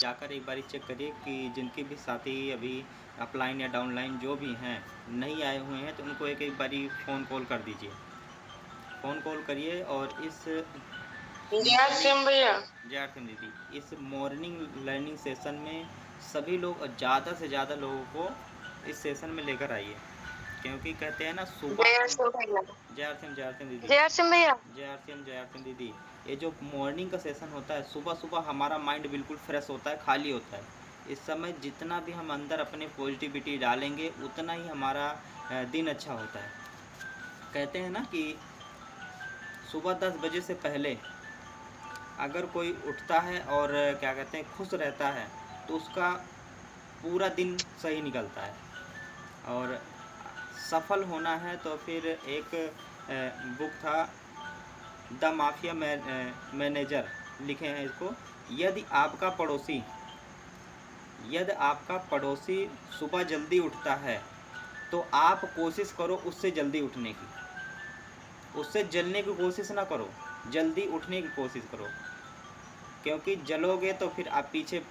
जाकर एक बारी चेक करिए कि जिनके भी साथी अभी अपलाइन या डाउनलाइन जो भी हैं नहीं आए हुए हैं, तो उनको एक एक बारी फ़ोन कॉल कर दीजिए। फ़ोन कॉल करिए और इस जय मॉर्निंग सिंह भैया। जय आरती दीदी, इस मॉर्निंग लर्निंग सेशन में सभी लोग ज़्यादा से ज़्यादा लोगों को इस सेशन में लेकर आइए, क्योंकि कहते हैं ना सुबह जय का सिंह भैया। जय आरती दीदी, जय सिंह भैया। जय आरती दीदी, ये जो मॉर्निंग का सेशन होता है सुबह सुबह हमारा माइंड बिल्कुल फ्रेश होता है, खाली होता है। इस समय जितना भी हम अंदर अपने पॉजिटिविटी डालेंगे उतना ही हमारा दिन अच्छा होता है। कहते हैं ना कि सुबह 10 बजे से पहले अगर कोई उठता है और क्या कहते हैं खुश रहता है, तो उसका पूरा दिन सही निकलता है। और सफल होना है तो फिर एक बुक था द माफिया मैनेजर, लिखे हैं इसको, यदि आपका पड़ोसी यदि आपका पड़ोसी सुबह जल्दी उठता है तो आप कोशिश करो उससे जल्दी उठने की, उससे जलने की कोशिश ना करो, जल्दी उठने की कोशिश करो, क्योंकि जलोगे तो फिर आप पीछे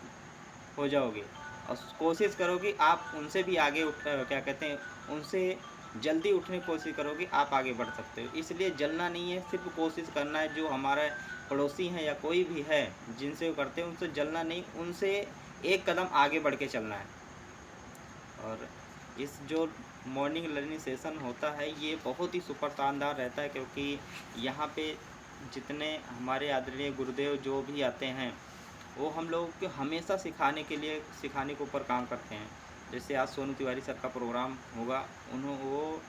हो जाओगे। और कोशिश करो कि आप उनसे भी आगे क्या कहते हैं उनसे जल्दी उठने की कोशिश करोगे, आप आगे बढ़ सकते हो। इसलिए जलना नहीं है, सिर्फ कोशिश करना है। जो हमारा पड़ोसी हैं या कोई भी है जिनसे वो करते हैं, उनसे जलना नहीं, उनसे एक कदम आगे बढ़ के चलना है। और इस जो मॉर्निंग लर्निंग सेशन होता है ये बहुत ही सुपर शानदार रहता है, क्योंकि यहाँ पे जितने हमारे आदरणीय गुरुदेव जो भी आते हैं वो हम लोगों को हमेशा सिखाने के ऊपर काम करते हैं। जैसे आज सोनू तिवारी सर का प्रोग्राम होगा, वो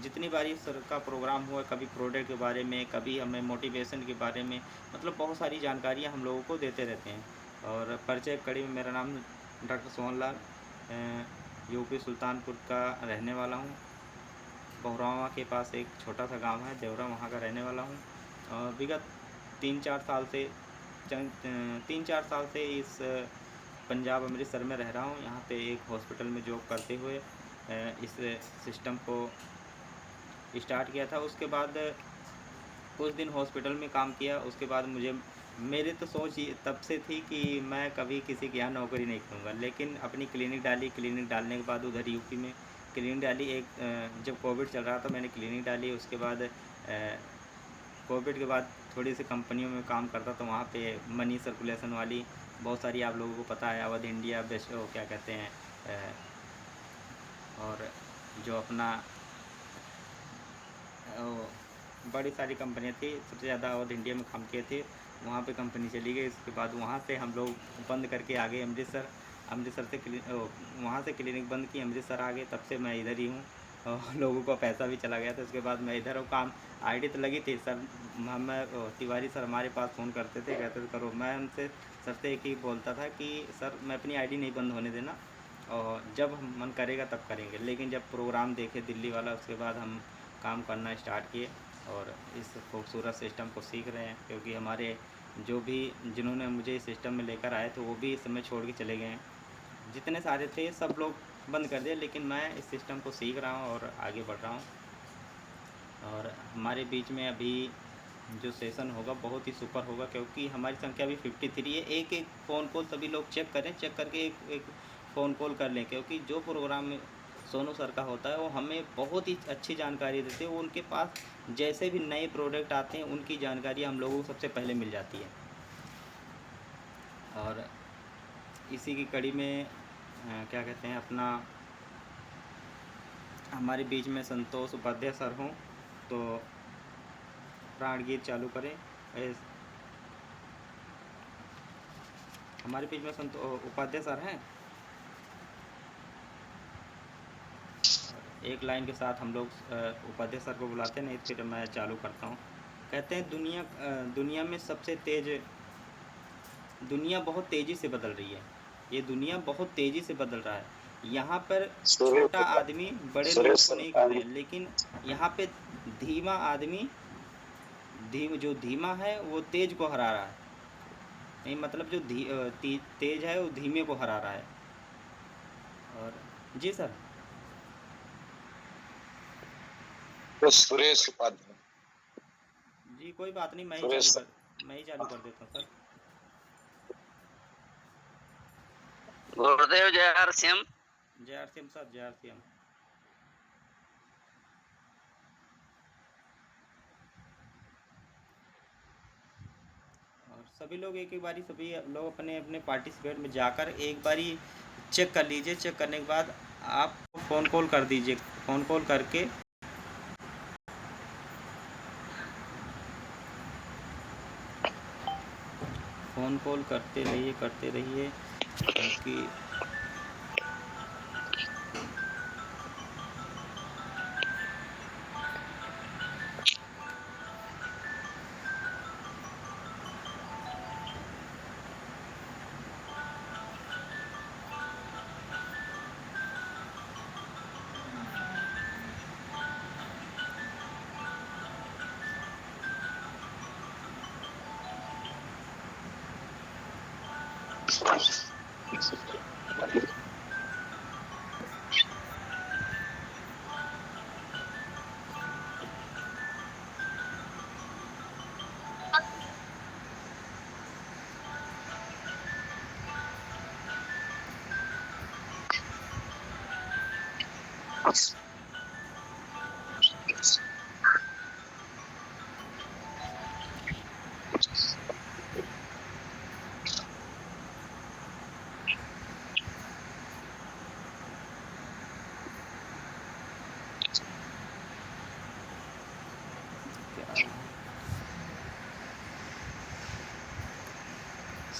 जितनी बारी सर का प्रोग्राम हुआ, कभी प्रोडक्ट के बारे में, कभी हमें मोटिवेशन के बारे में, मतलब बहुत सारी जानकारियाँ हम लोगों को देते रहते हैं। और परिचय कड़ी में मेरा नाम डॉक्टर सोहन लाल, यूपी सुल्तानपुर का रहने वाला हूँ। बहुरावा के पास एक छोटा सा गांव है देवरा, वहाँ का रहने वाला हूँ। और विगत 3-4 साल से 3-4 साल से इस पंजाब अमृतसर में रह रहा हूँ। यहाँ पे एक हॉस्पिटल में जॉब करते हुए इस सिस्टम को स्टार्ट किया था। उसके बाद कुछ दिन हॉस्पिटल में काम किया, उसके बाद मेरी तो सोच ये तब से थी कि मैं कभी किसी के यहाँ नौकरी नहीं करूँगा, लेकिन अपनी क्लिनिक डाली। क्लिनिक डालने के बाद उधर यूपी में क्लिनिक डाली। जब कोविड चल रहा था मैंने क्लिनिक डाली। उसके बाद कोविड के बाद थोड़ी सी कंपनियों में काम करता, तो वहाँ पे मनी सर्कुलेशन वाली बहुत सारी, आप लोगों को पता है, अवध इंडिया, बेस्ट क्या कहते हैं, और जो अपना बड़ी सारी कंपनियाँ थी, सबसे ज़्यादा अवध इंडिया में काम किए थे, वहाँ पे कंपनी चली गई। उसके बाद वहाँ से हम लोग बंद करके आ गए अमृतसर। अमृतसर से वहाँ से क्लिनिक बंद की, अमृतसर आ गए। तब से मैं इधर ही हूँ और लोगों का पैसा भी चला गया था। उसके बाद मैं इधर हूँ। काम आईडी तो लगी थी सर, तिवारी सर हमारे पास फ़ोन करते थे, कहते थे करो। मैं उनसे सर से एक ही बोलता था कि सर मैं अपनी आईडी नहीं बंद होने देना, और जब मन करेगा तब करेंगे। लेकिन जब प्रोग्राम देखे दिल्ली वाला, उसके बाद हम काम करना स्टार्ट किए और इस खूबसूरत सिस्टम को सीख रहे हैं। क्योंकि हमारे जो भी जिन्होंने मुझे इस सिस्टम में लेकर आए थे वो भी इस समय छोड़ के चले गए हैं। जितने सारे थे सब लोग बंद कर दिए, लेकिन मैं इस सिस्टम को सीख रहा हूँ और आगे बढ़ रहा हूँ। और हमारे बीच में अभी जो सेशन होगा बहुत ही सुपर होगा, क्योंकि हमारी संख्या अभी 53 है। एक एक फ़ोन कॉल सभी लोग चेक करें, चेक करके एक एक फ़ोन कॉल कर लें, क्योंकि जो प्रोग्राम सोनू सर का होता है वो हमें बहुत ही अच्छी जानकारी देते हैं। वो उनके पास जैसे भी नए प्रोडक्ट आते हैं उनकी जानकारी हम लोगों को सबसे पहले मिल जाती है। और इसी की कड़ी में क्या कहते हैं अपना, हमारे बीच में संतोष उपाध्याय सर हों तो प्राण गीत चालू करें। हमारे बीच में उपाध्याय सर हैं, एक लाइन के साथ हम लोग उपाध्याय सर को बुलाते हैं, नहीं फिर मैं चालू करता हूँ। कहते हैं दुनिया में सबसे तेज़, दुनिया बहुत तेज़ी से बदल रही है। ये दुनिया बहुत तेज़ी से बदल रहा है। यहाँ पर छोटा आदमी बड़े लोगों को नहीं कर रहे हैं, लेकिन यहाँ पे धीमा आदमी जो धीमा है वो तेज को हरा रहा है। नहीं, मतलब जो तेज है वो धीमे को हरा रहा है। और जी सर। तो सुरेश उपाध्याय। जी कोई बात नहीं, मैं ही चालू कर देता हूँ सर। गुरुदेव जय आर सिंह। जय आर सी एम सर, जय आर सी एम। और सभी लोग एक एक बारी, सभी लोग अपने अपने पार्टिसिपेट में जाकर एक बारी चेक कर लीजिए। चेक करने के बाद आप फ़ोन कॉल कर दीजिए। फ़ोन कॉल करके फ़ोन कॉल करते रहिए क्योंकि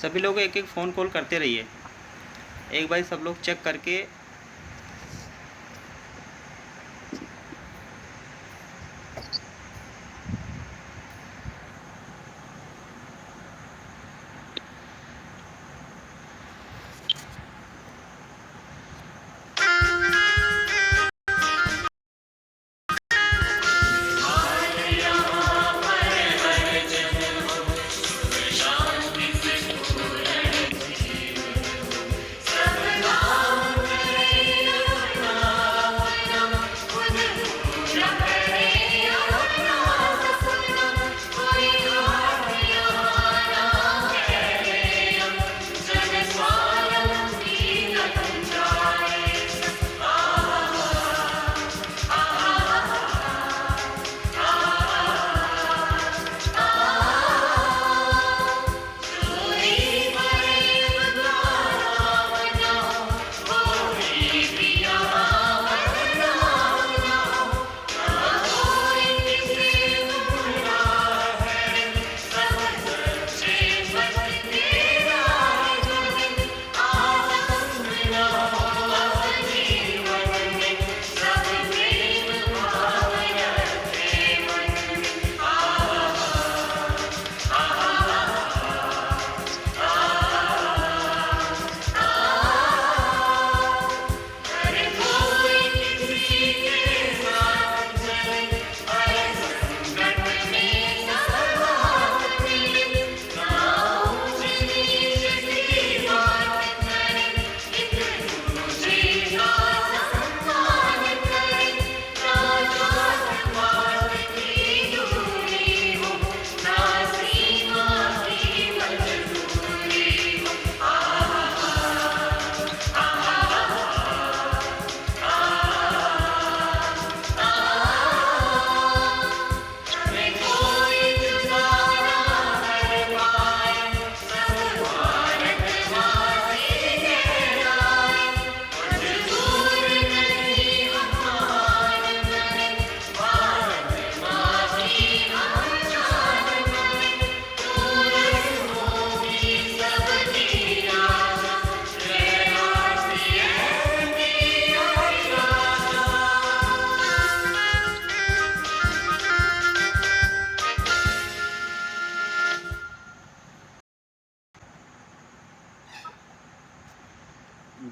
सभी लोग एक एक फ़ोन कॉल करते रहिए। एक बार सब लोग चेक करके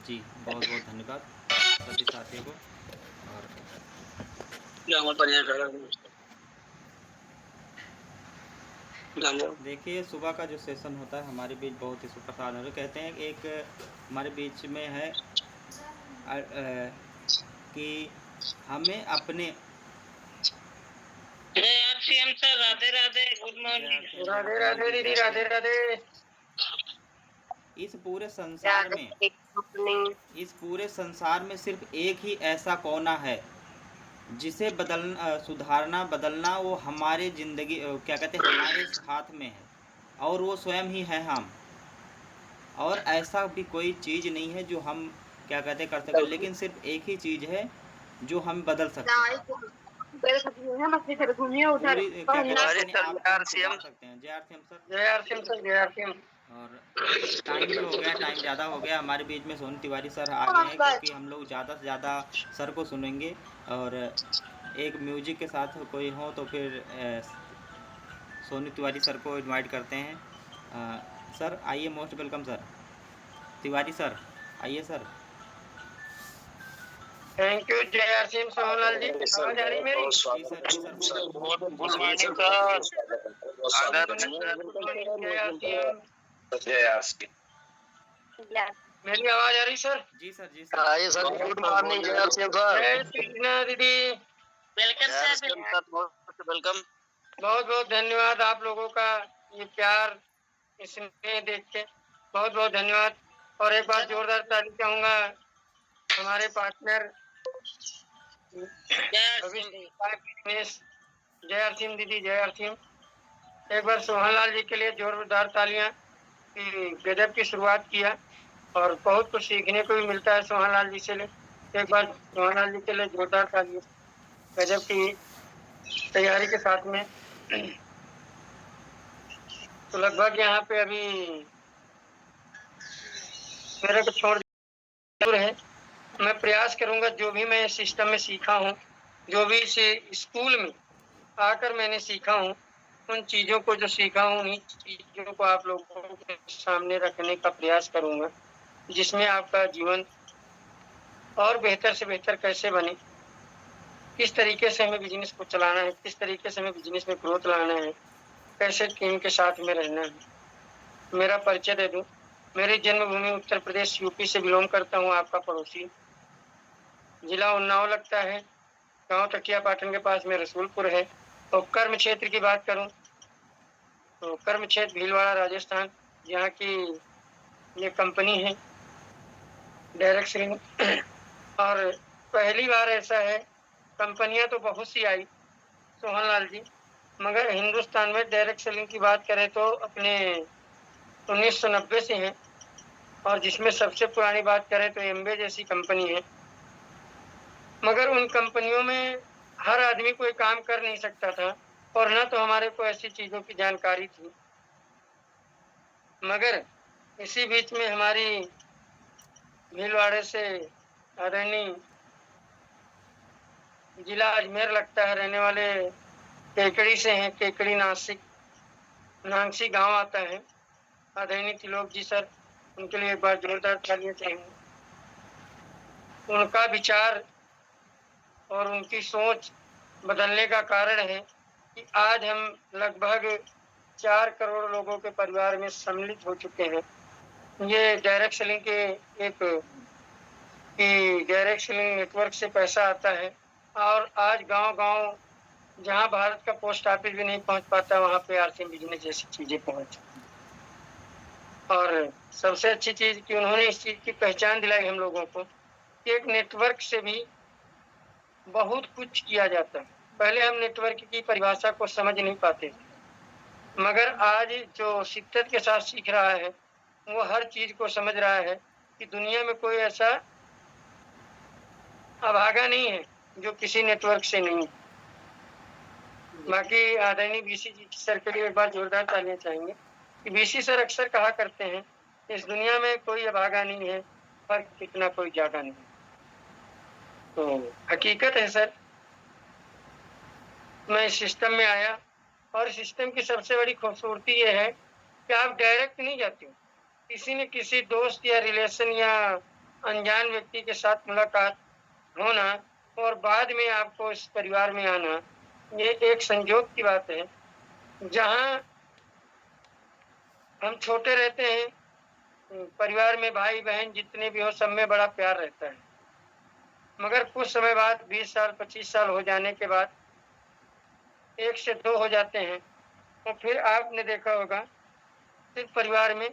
जी बहुत बहुत धन्यवाद सभी साथियों को। और देखिए सुबह का जो सेशन होता है हमारे बीच बहुत ही सुप्रसाद है। कहते हैं एक हमारे बीच में है कि हमें अपने CM sir Radhe Radhe, good morning. Radhe Radhe दीदी, राधे राधे। इस पूरे संसार में सिर्फ एक ही ऐसा कोना है जिसे सुधारना बदलना वो हमारे ज़िंदगी क्या कहते हैं हमारे हाथ में है, और वो स्वयं ही है हम। और ऐसा भी कोई चीज़ नहीं है जो हम क्या कहते हैं कर सकें, लेकिन सिर्फ एक ही चीज़ है जो हम बदल सकते हैं। पूरी क्या कहते हैं अपने आप को हम सुधार सकते हैं। जय आर सी एम सर। जय आर सिम सर, जय आर सिम। और टाइम भी हो गया, टाइम ज़्यादा हो गया, हमारे बीच में सोनू तिवारी सर आ गए हैं, क्योंकि हम लोग ज़्यादा से ज़्यादा सर को सुनेंगे। और एक म्यूजिक के साथ कोई हो तो फिर सोनू तिवारी सर को इनवाइट करते हैं। सर आइए, most welcome sir. Tiwari sir आइए सर। थैंक यू जय आर सिम सोहनलाल जी। आवाज आ रही मेरी? जी सर, जी sir, good good morning sir. जय आर सिम। जय आर सी। मेरी आवाज आ रही सर? जी सर, जी सर। आइए सर, गुड मॉर्निंग जय आर सिम सर। जय श्री कृष्णा दीदी। Welcome sir, welcome. बहुत बहुत धन्यवाद आप लोगों का, ये प्यार इसमें देख के बहुत बहुत धन्यवाद। और एक बार जोरदार ताली चाहूंगा हमारे पार्टनर जय आर सिम दीदी, जय आर सिम। एक बार सोहनलाल जी के लिए जोरदार तालियां कि गजब की शुरुआत किया, और बहुत कुछ सीखने को भी मिलता है सोहनलाल जी से। एक बार सोहनलाल जी के लिए जोरदार तालियां, गजब की तैयारी के साथ में। तो लगभग यहाँ पे अभी मेरे को छोड़ दूर है। मैं प्रयास करूंगा जो भी मैं सिस्टम में सीखा हूँ, जो भी इसे स्कूल में आकर मैंने सीखा हूँ, उन चीजों को जो सीखा हूँ उन्हीं चीजों को आप लोगों के सामने रखने का प्रयास करूंगा, जिसमें आपका जीवन और बेहतर से बेहतर कैसे बने, किस तरीके से हमें बिजनेस को चलाना है, किस तरीके से हमें बिजनेस में ग्रोथ लाना है, कैसे टीम के साथ में रहना है। मेरा परिचय दे दूं, मेरी जन्मभूमि उत्तर प्रदेश यूपी से बिलोंग करता हूं, आपका पड़ोसी। जिला उन्नाव लगता है, गांव तकिया पाटन के पास में रसूलपुर है। और कर्म क्षेत्र की बात करूं तो कर्म क्षेत्र भीलवाड़ा राजस्थान, यहाँ की ये कंपनी है डायरेक्ट सेलिंग। और पहली बार ऐसा है, कंपनियां तो बहुत सी आई सोहनलाल जी, मगर हिंदुस्तान में डायरेक्ट सेलिंग की बात करें तो अपने 1990 से है। और जिसमें सबसे पुरानी बात करें तो एमबे जैसी कंपनी है। मगर उन कंपनियों में हर आदमी कोई काम कर नहीं सकता था, और न तो हमारे को ऐसी चीजों की जानकारी थी। मगर इसी बीच में हमारी भीलवाड़े से आदरणीय जिला अजमेर लगता है रहने वाले केकड़ी से हैं, केकड़ी नासिक नांगसी गांव आता है, आदरणीय त्रिलोक जी सर, उनके लिए एक बार जोरदार तालियां चाहिए। उनका विचार और उनकी सोच बदलने का कारण है कि आज हम लगभग 4 करोड़ लोगों के परिवार में सम्मिलित हो चुके हैं। ये डायरेक्ट सेलिंग के एक डायरेक्ट सेलिंग नेटवर्क से पैसा आता है, और आज गांव-गांव जहां भारत का पोस्ट ऑफिस भी नहीं पहुंच पाता, वहां पे आरसीएम बिजनेस जैसी चीजें पहुंच। और सबसे अच्छी चीज कि उन्होंने इस चीज की पहचान दिलाई हम लोगों को कि एक नेटवर्क से भी बहुत कुछ किया जाता है। पहले हम नेटवर्क की परिभाषा को समझ नहीं पाते थे, मगर आज जो शिद्दत के साथ सीख रहा है वो हर चीज को समझ रहा है कि दुनिया में कोई ऐसा अभागा नहीं है जो किसी नेटवर्क से नहीं है। बाकी आदरणीय बीसी जी सर के लिए एक बार जोरदार तालियां चाहेंगे कि बीसी सर अक्सर कहा करते हैं इस दुनिया में कोई अभागा नहीं है, फर्क कितना कोई ज्यादा नहीं। तो हकीकत है सर। मैं इस सिस्टम में आया, और सिस्टम की सबसे बड़ी खूबसूरती ये है कि आप डायरेक्ट नहीं जाते हो, किसी न किसी दोस्त या रिलेशन या अनजान व्यक्ति के साथ मुलाकात होना और बाद में आपको इस परिवार में आना, ये एक संयोग की बात है। जहां हम छोटे रहते हैं, परिवार में भाई बहन जितने भी हो सब में बड़ा प्यार रहता है, मगर कुछ समय बाद 20 साल 25 साल हो जाने के बाद 1 से 2 हो जाते हैं, तो फिर आपने देखा होगा सिर्फ परिवार में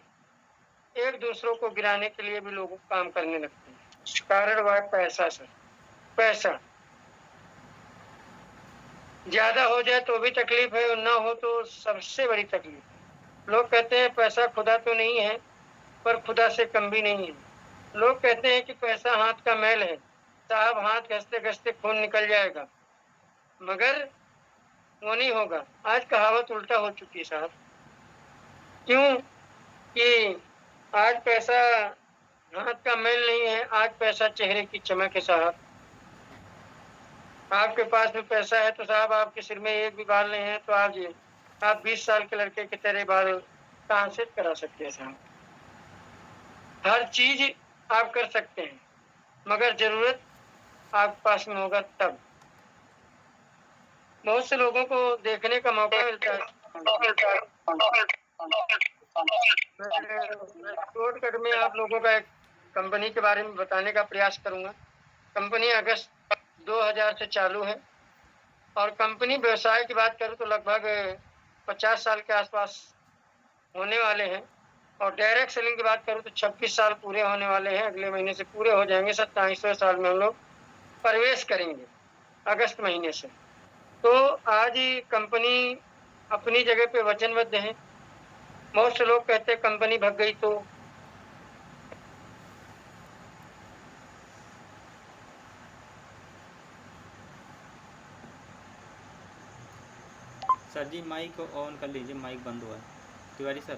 एक दूसरों को गिराने के लिए भी लोग काम करने लगते हैं। कारण वह पैसा सर, पैसा ज्यादा हो जाए तो भी तकलीफ है और ना हो तो सबसे बड़ी तकलीफ है। लोग कहते हैं पैसा खुदा तो नहीं है, पर खुदा से कम भी नहीं है। लोग कहते हैं कि पैसा हाथ का मैल है, साहब हाथ घसते घसते खून निकल जाएगा, मगर वो नहीं होगा। आज कहावत उल्टा हो चुकी है साहब। क्यों? कि आज पैसा हाथ का मैल नहीं है, आज पैसा चेहरे की चमक है साहब। आपके पास में पैसा है तो साहब आपके सिर में एक भी बाल नहीं है तो आप 20 साल के लड़के के तेरे बाल कहाँ से करा सकते हैं साहब। हर चीज आप कर सकते हैं, मगर जरूरत आपके पास में होगा तब। बहुत से लोगों को देखने का मौका मिलता है। शॉर्टकट में आप लोगों का एक कंपनी के बारे में बताने का प्रयास करूंगा। कंपनी अगस्त 2000 से चालू है और कंपनी व्यवसाय की बात करूं तो लगभग 50 साल के आसपास होने वाले हैं और डायरेक्ट सेलिंग की बात करूं तो 26 साल पूरे होने वाले हैं। अगले महीने से पूरे हो जाएंगे। 27वें साल में हम लोग प्रवेश करेंगे अगस्त महीने से। तो आज कंपनी अपनी जगह पे वचनबद्ध है। बहुत से लोग कहते हैं कंपनी भग गई तो सर जी माइक ऑन कर लीजिए, माइक बंद हुआ है तिवारी सर।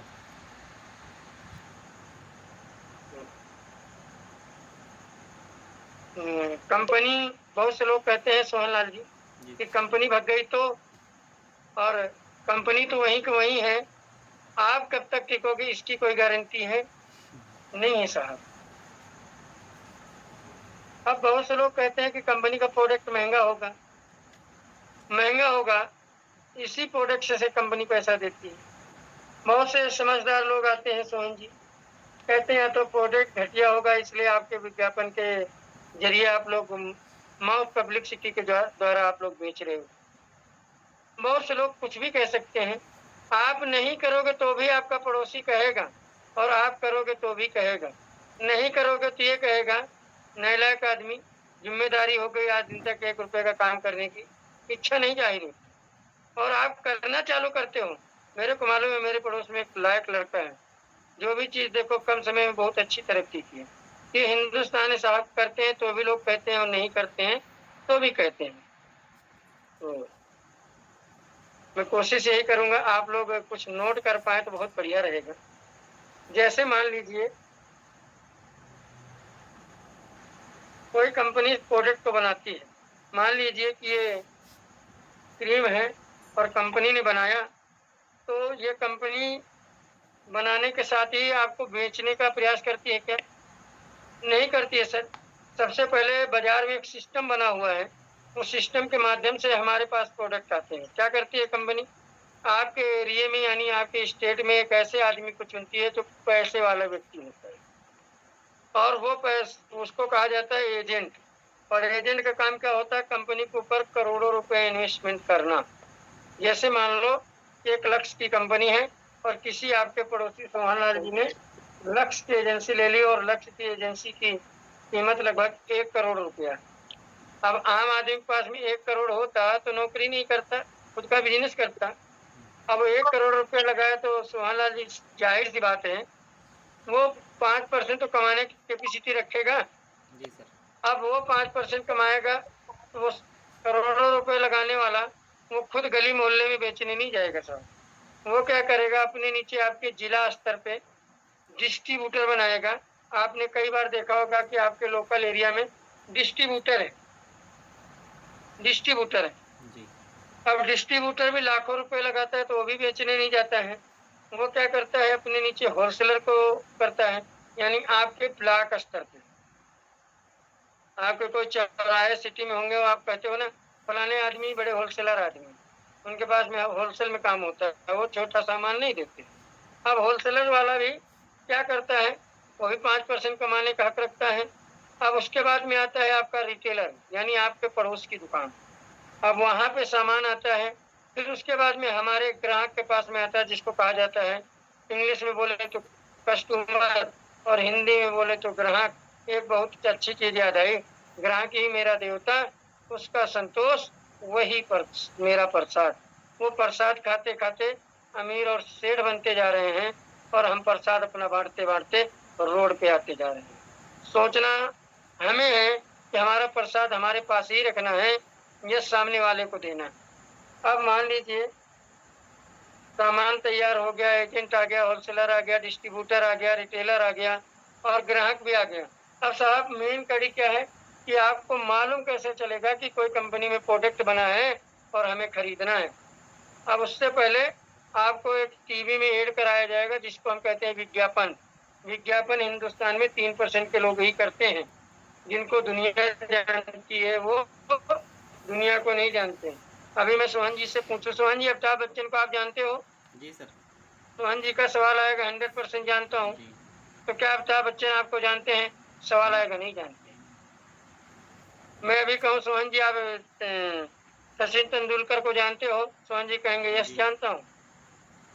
कंपनी, बहुत से लोग कहते हैं सोहन लाल जी जी कि कंपनी भग गई तो, और कंपनी तो वहीं की वहीं है, आप कब तक टिकोगे इसकी कोई गारंटी है नहीं है साहब। अब बहुत से लोग कहते हैं कि कंपनी का प्रोडक्ट महंगा होगा, महंगा होगा, इसी प्रोडक्ट से कंपनी पैसा देती है। बहुत से समझदार लोग आते हैं सोहन जी, कहते हैं तो प्रोडक्ट घटिया होगा इसलिए आपके विज्ञापन के जरिए आप लोग माउथ पब्लिसिटी के द्वारा आप लोग बेच रहे हो। बहुत से लोग कुछ भी कह सकते हैं, आप नहीं करोगे तो भी आपका पड़ोसी कहेगा और आप करोगे तो भी कहेगा। नहीं करोगे तो ये कहेगा नालायक आदमी, जिम्मेदारी हो गई आज दिन तक 1 रुपए का काम करने की इच्छा नहीं जाहिर होती और आप करना चालू करते हो। मेरे को मालूम है, मेरे पड़ोस में एक लायक लड़का है, जो भी चीज देखो कम समय में बहुत अच्छी तरक्की की है। ये हिंदुस्तान साहब करते हैं तो भी लोग कहते हैं और नहीं करते हैं तो भी कहते हैं। तो मैं कोशिश यही करूंगा आप लोग कुछ नोट कर पाए तो बहुत बढ़िया रहेगा। जैसे मान लीजिए कोई कंपनी प्रोडक्ट को बनाती है, मान लीजिए कि ये क्रीम है और कंपनी ने बनाया, तो ये कंपनी बनाने के साथ ही आपको बेचने का प्रयास करती है क्या? नहीं करती है सर। सबसे पहले बाजार में एक सिस्टम बना हुआ है, उस सिस्टम के माध्यम से हमारे पास प्रोडक्ट आते हैं। क्या करती है कंपनी? आपके एरिया में यानी आपके स्टेट में एक ऐसे आदमी को चुनती है जो पैसे वाला व्यक्ति होता है और वो उसको कहा जाता है एजेंट। और एजेंट का काम क्या होता है? कंपनी के ऊपर करोड़ों रुपए इन्वेस्टमेंट करना। जैसे मान लो 1 लाख की कंपनी है और किसी आपके पड़ोसी सोहन लाल जी ने लक्ष्य की एजेंसी ले ली और लक्ष्य की एजेंसी की कीमत लगभग 1 करोड़ रुपया। अब आम आदमी के पास में 1 करोड़ होता तो नौकरी नहीं करता, खुद का बिजनेस करता। अब 1 करोड़ रुपया लगाया तो सोहन लाल जी जाहिर सी बात है वो 5% तो कमाने की कैपेसिटी रखेगा। जी सर। अब वो 5% कमाएगा तो वो करोड़ों रुपए लगाने वाला वो खुद गली मोहल्ले में बेचने नहीं जाएगा साहब। वो क्या करेगा? अपने नीचे आपके जिला स्तर पे डिस्ट्रीब्यूटर बनाएगा। आपने कई बार देखा होगा कि आपके लोकल एरिया में डिस्ट्रीब्यूटर है, डिस्ट्रीब्यूटर है। जी अब डिस्ट्रीब्यूटर भी लाखों रुपए लगाता है तो वो भी बेचने नहीं जाता है। वो क्या करता है? अपने नीचे होलसेलर को करता है, यानी आपके ब्लॉक स्तर पे। आपके कोई चौराहे सिटी में होंगे, वो आप कहते हो ना फलाने आदमी बड़े होलसेलर आदमी, उनके पास में होलसेल में काम होता है, वो छोटा सामान नहीं देते। अब होलसेलर वाला भी क्या करता है? वो भी 5% कमाने का हक रखता है। अब उसके बाद में आता है आपका रिटेलर, यानी आपके पड़ोस की दुकान। अब वहां पे सामान आता है, फिर उसके बाद में हमारे ग्राहक के पास में आता है, जिसको कहा जाता है इंग्लिश में बोले तो कस्टमर, और हिंदी में बोले तो ग्राहक, एक बहुत अच्छी चीज याद आई, ग्राहक ही मेरा देवता, उसका संतोष वही मेरा प्रसाद। वो प्रसाद खाते खाते अमीर और सेठ बनते जा रहे हैं, और हम प्रसाद अपना बांटते बांटते रोड पे आते जा रहे हैं। सोचना हमें है कि हमारा प्रसाद हमारे पास ही रखना है, ये सामने वाले को देना। अब मान लीजिए सामान तैयार हो गया, एजेंट आ गया, होलसेलर आ गया, डिस्ट्रीब्यूटर आ गया, रिटेलर आ गया, और ग्राहक भी आ गया। अब साहब मेन कड़ी क्या है कि आपको मालूम कैसे चलेगा कि कोई कंपनी में प्रोडक्ट बना है और हमें खरीदना है। अब उससे पहले आपको एक टीवी में एड कराया जाएगा, जिसको हम कहते हैं विज्ञापन। विज्ञापन हिंदुस्तान में 3% के लोग ही करते हैं, जिनको दुनिया जानती है वो दुनिया को नहीं जानते। अभी मैं सोहन जी से पूछूं, सोहन जी अमिताभ बच्चन को आप जानते हो? जी सर। सोहन जी का सवाल आएगा 100% जानता हूँ। जी। तो क्या अमिताभ बच्चन आपको जानते हैं? सवाल आएगा नहीं जानते। मैं अभी कहूँ सोहन जी आप सचिन तेंदुलकर को जानते हो? सोहन जी कहेंगे यस जी। जानता हूँ।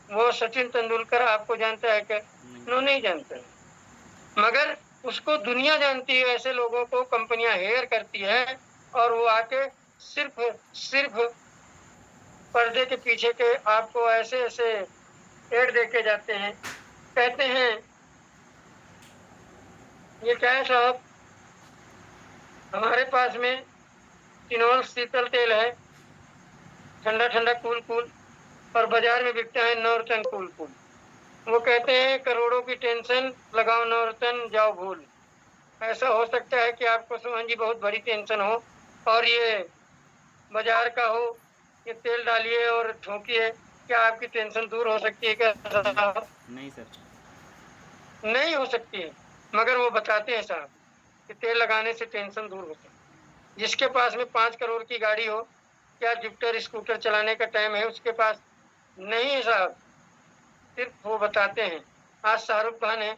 वो सचिन तेंदुलकर आपको जानता है क्या? नो, नहीं जानता है। मगर उसको दुनिया जानती है। ऐसे लोगों को कंपनियां हेयर करती है, और वो आके सिर्फ सिर्फ पर्दे के पीछे के आपको ऐसे ऐसे एड देके जाते हैं, कहते हैं ये क्या है साहब, हमारे पास में चिनोल शीतल तेल है, ठंडा ठंडा कूल कूल, और बाजार में बिकता है नॉर्थन कूल कूल। वो कहते हैं करोड़ों की टेंशन, लगाओ नॉर्थन, जाओ भूल। ऐसा हो सकता है कि आपको सोहन जी बहुत बड़ी टेंशन हो, और ये बाजार का हो, ये तेल डालिए और ठोकिए, क्या आपकी टेंशन दूर हो सकती है क्या साहब? नहीं सर। नहीं हो सकती है। मगर वो बताते हैं साहब कि तेल लगाने से टेंशन दूर होती है। जिसके पास में 5 करोड़ की गाड़ी हो, क्या जुपिटर स्कूटर चलाने का टाइम है उसके पास? नहीं है साहब। सिर्फ वो बताते हैं। आज शाहरुख खान है,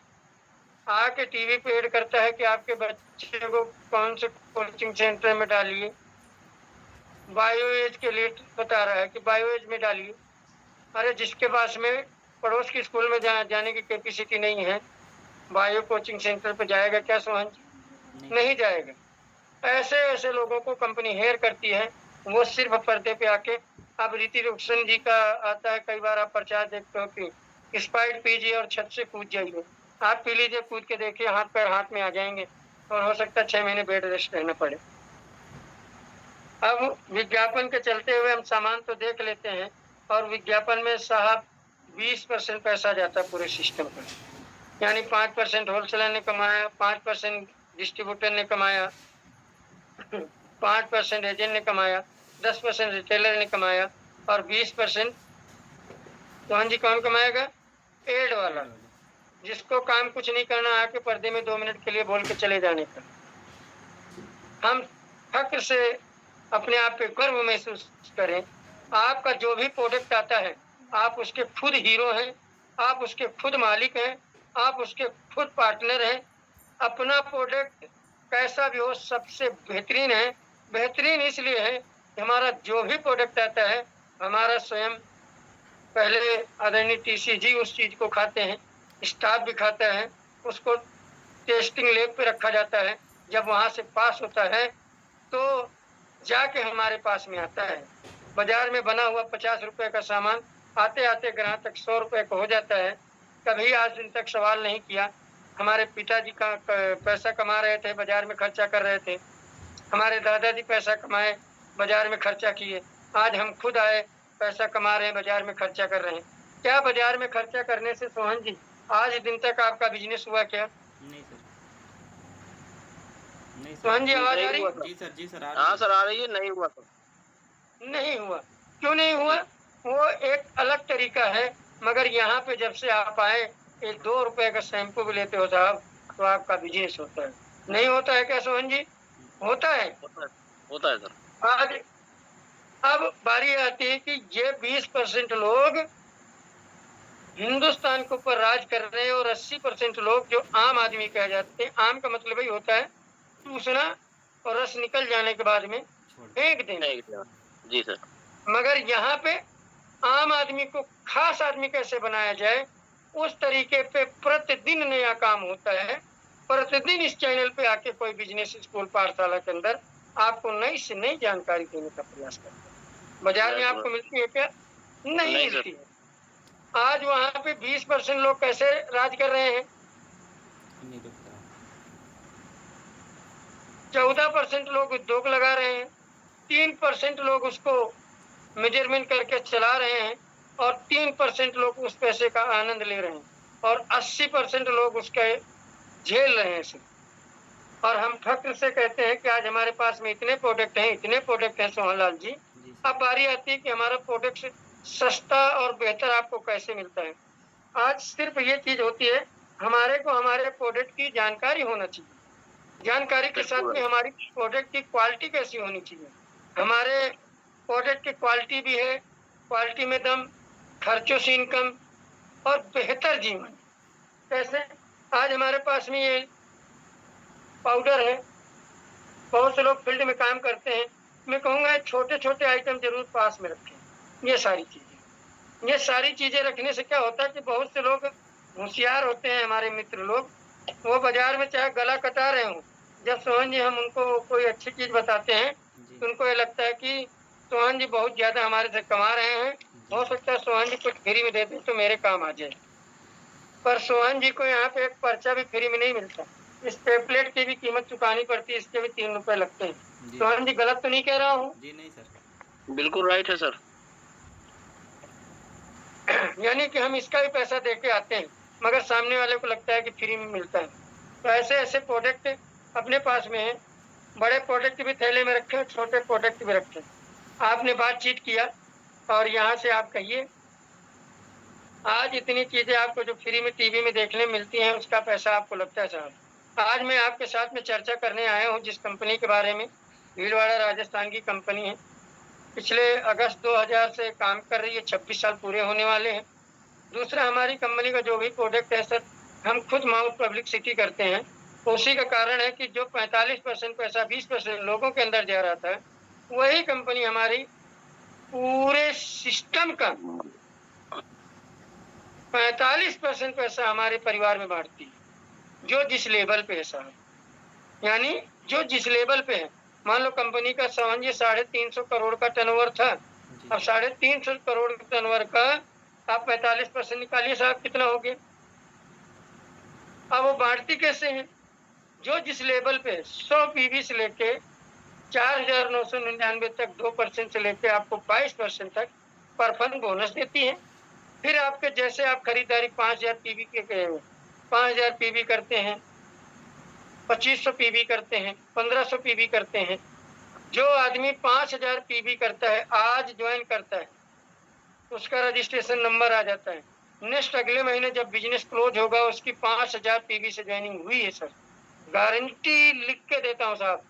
आके टीवी पे एड करता है कि आपके बच्चे को कौन से कोचिंग सेंटर में डालिए, बायो एज के लिए बता रहा है कि बायो एज में डालिए। अरे जिसके पास में पड़ोस के स्कूल में जाने की कैपेसिटी नहीं है, बायो कोचिंग सेंटर पे जाएगा क्या सोहन जी? नहीं जाएगा। ऐसे ऐसे लोगों को कंपनी हेयर करती है, वो सिर्फ पर्दे पे आके। अब ऋतिक रोशन जी का आता है, कई बार आप प्रचार देखते हो कि स्प्राइट पीजिए और छत से कूद जाइए। आप पी लीजिए, कूद के देखिए, हाथ पैर हाथ में आ जाएंगे, और हो सकता है 6 महीने बेड रेस्ट रहना पड़े। अब विज्ञापन के चलते हुए हम सामान तो देख लेते हैं, और विज्ञापन में साहब 20% पैसा जाता है पूरे सिस्टम पर। यानी 5% होलसेलर ने कमाया, 5% डिस्ट्रीब्यूटर ने कमाया, 5% एजेंट ने कमाया, 10% रिटेलर ने कमाया, और 20% सोहन जी कौन कमाएगा? एड वाला, जिसको काम कुछ नहीं करना, आके पर्दे में 2 मिनट के लिए बोल के चले जाने का। हम फक्र से अपने आप पे गर्व महसूस करें। आपका जो भी प्रोडक्ट आता है, आप उसके खुद हीरो हैं, आप उसके खुद मालिक हैं, आप उसके खुद पार्टनर हैं। अपना प्रोडक्ट कैसा भी हो, सबसे बेहतरीन है। बेहतरीन इसलिए है कि हमारा जो भी प्रोडक्ट आता है, हमारा स्वयं पहले आदरणीय टीसी जी उस चीज को खाते हैं, स्टाफ भी खाता है, उसको टेस्टिंग लैब पे रखा जाता है। जब वहां से पास होता है तो जाके हमारे पास में आता है। बाजार में बना हुआ 50 रुपए का सामान आते आते ग्राहक तक 100 रुपए का हो जाता है। कभी आज दिन तक सवाल नहीं किया। हमारे पिताजी का पैसा कमा रहे थे, बाजार में खर्चा कर रहे थे। हमारे दादाजी पैसा कमाए, बाजार में खर्चा किए। आज हम खुद आए, पैसा कमा रहे हैं, बाजार में खर्चा कर रहे हैं। क्या बाजार में खर्चा करने से सोहन जी आज दिन तक आपका बिजनेस हुआ क्या? नहीं सर। नहीं सर। सोहन जी आवाज आ नहीं रही? हुआ सर। जी सर, जी सर, आ हाँ रही है। सर, आ रही है। नहीं हुआ सर। नहीं हुआ। क्यों नहीं हुआ? वो एक अलग तरीका है। मगर यहाँ पे जब से आप आए, एक 2 रुपए का शैम्पू भी लेते हो साहब, तो आपका बिजनेस होता है। नहीं होता है क्या सोहन जी? होता है। होता है सर। आज अब बारी आती है कि ये 20% लोग हिंदुस्तान के ऊपर राज कर रहे हैं, और 80% लोग जो आम आदमी कहे जाते हैं, आम का मतलब ही होता है चूसना और रस निकल जाने के बाद में छोड़। फेंक देना। जी सर। मगर यहाँ पे आम आदमी को खास आदमी कैसे बनाया जाए, उस तरीके पे प्रतिदिन प्रतिदिन नया काम होता है। प्रतिदिन इस चैनल पे आके कोई बिजनेस स्कूल पाठशाला के अंदर आपको नई से नई जानकारी देने का प्रयास करते हैं। बाजार में आपको मिलती है क्या? नहीं नहीं सर। मिलती है। आज वहाँ पे 20% लोग कैसे राज कर रहे हैं? नहीं रुकता। 14% लोग उद्योग लगा रहे हैं, 3% लोग उसको मेजरमेंट करके चला रहे हैं और 3% लोग उस पैसे का आनंद ले रहे हैं और 80% लोग उसके झेल रहे हैं सिर्फ। और हम फक्र से कहते हैं कि आज हमारे पास में इतने प्रोडक्ट हैं सोहन लाल जी। जी अब बारी आती है कि हमारा प्रोडक्ट सस्ता और बेहतर आपको कैसे मिलता है। आज सिर्फ ये चीज होती है, हमारे को हमारे प्रोडक्ट की जानकारी होना चाहिए। जानकारी के साथ में हमारी प्रोडक्ट की क्वालिटी कैसी होनी चाहिए। हमारे प्रोडक्ट की क्वालिटी भी है, क्वालिटी में दम, खर्चों से इनकम और बेहतर जीवन। कैसे? आज हमारे पास में ये पाउडर है, बहुत से लोग फील्ड में काम करते हैं। मैं कहूँगा छोटे छोटे आइटम जरूर पास में रखें। ये सारी चीजें रखने से क्या होता है कि बहुत से लोग होशियार होते हैं, हमारे मित्र लोग, वो बाजार में चाहे गला कटा रहे हों, जब सोहन जी हम उनको कोई अच्छी चीज बताते हैं तो उनको ये लगता है कि सोहन जी बहुत ज्यादा हमारे से कमा रहे हैं, हो सकता है सोहन जी कुछ फ्री में दे दें तो मेरे काम आ जाए। पर सोहन जी को यहाँ पे एक पर्चा भी फ्री में नहीं मिलता। इस टेम्पलेट की भी कीमत चुकानी पड़ती है, इसके भी 3 रुपए लगते हैं। सोहन जी गलत तो नहीं कह रहा हूँ? जी नहीं सर, बिल्कुल राइट है सर। यानी कि हम इसका भी पैसा दे के आते हैं मगर सामने वाले को लगता है कि फ्री में मिलता है। तो ऐसे ऐसे प्रोडक्ट अपने पास में है। बड़े प्रोडक्ट भी थैले में रखे, छोटे प्रोडक्ट भी रखे। आपने बातचीत किया और यहाँ से आप कहिए, आज इतनी चीजें आपको जो फ्री में टीवी में देखने मिलती हैं उसका पैसा आपको लगता है साहब। आज मैं आपके साथ में चर्चा करने आया हूँ जिस कंपनी के बारे में, भीलवाड़ा राजस्थान की कंपनी है। पिछले अगस्त 2000 से काम कर रही है, 26 साल पूरे होने वाले हैं। दूसरा, हमारी कंपनी का जो भी प्रोडक्ट है सर, हम खुद माउथ पब्लिसिटी करते हैं। उसी का कारण है कि जो 45% पैसा 20% लोगों के अंदर जा रहा था, वही कंपनी हमारी पूरे सिस्टम का 45% पैसा हमारे परिवार में बांटती है। जो जिस लेवल पे है साहब, यानी जो जिस लेवल पे है। मान लो कंपनी का समझिए 350 करोड़ का टर्नओवर था, अब 350 करोड़ टर्नओवर का आप 45% निकालिए साहब, कितना हो गया। अब वो बांटती कैसे है? जो जिस लेवल पे 100 पीवी से लेके 4,999 तक 2% से लेके आपको 22% तक पर फंड बोनस देती है। फिर आपके जैसे आप खरीदारी 5,000 पीवी के 5,000 पीवी करते हैं, 2500 पीवी करते हैं, 1500 पीवी करते हैं। जो आदमी 5,000 पीवी करता है, आज ज्वाइन करता है, उसका रजिस्ट्रेशन नंबर आ जाता है। नेक्स्ट अगले महीने जब बिजनेस क्लोज होगा, उसकी 5,000 पीवी से ज्वाइनिंग हुई है सर, गारंटी लिख के देता हूँ साहब।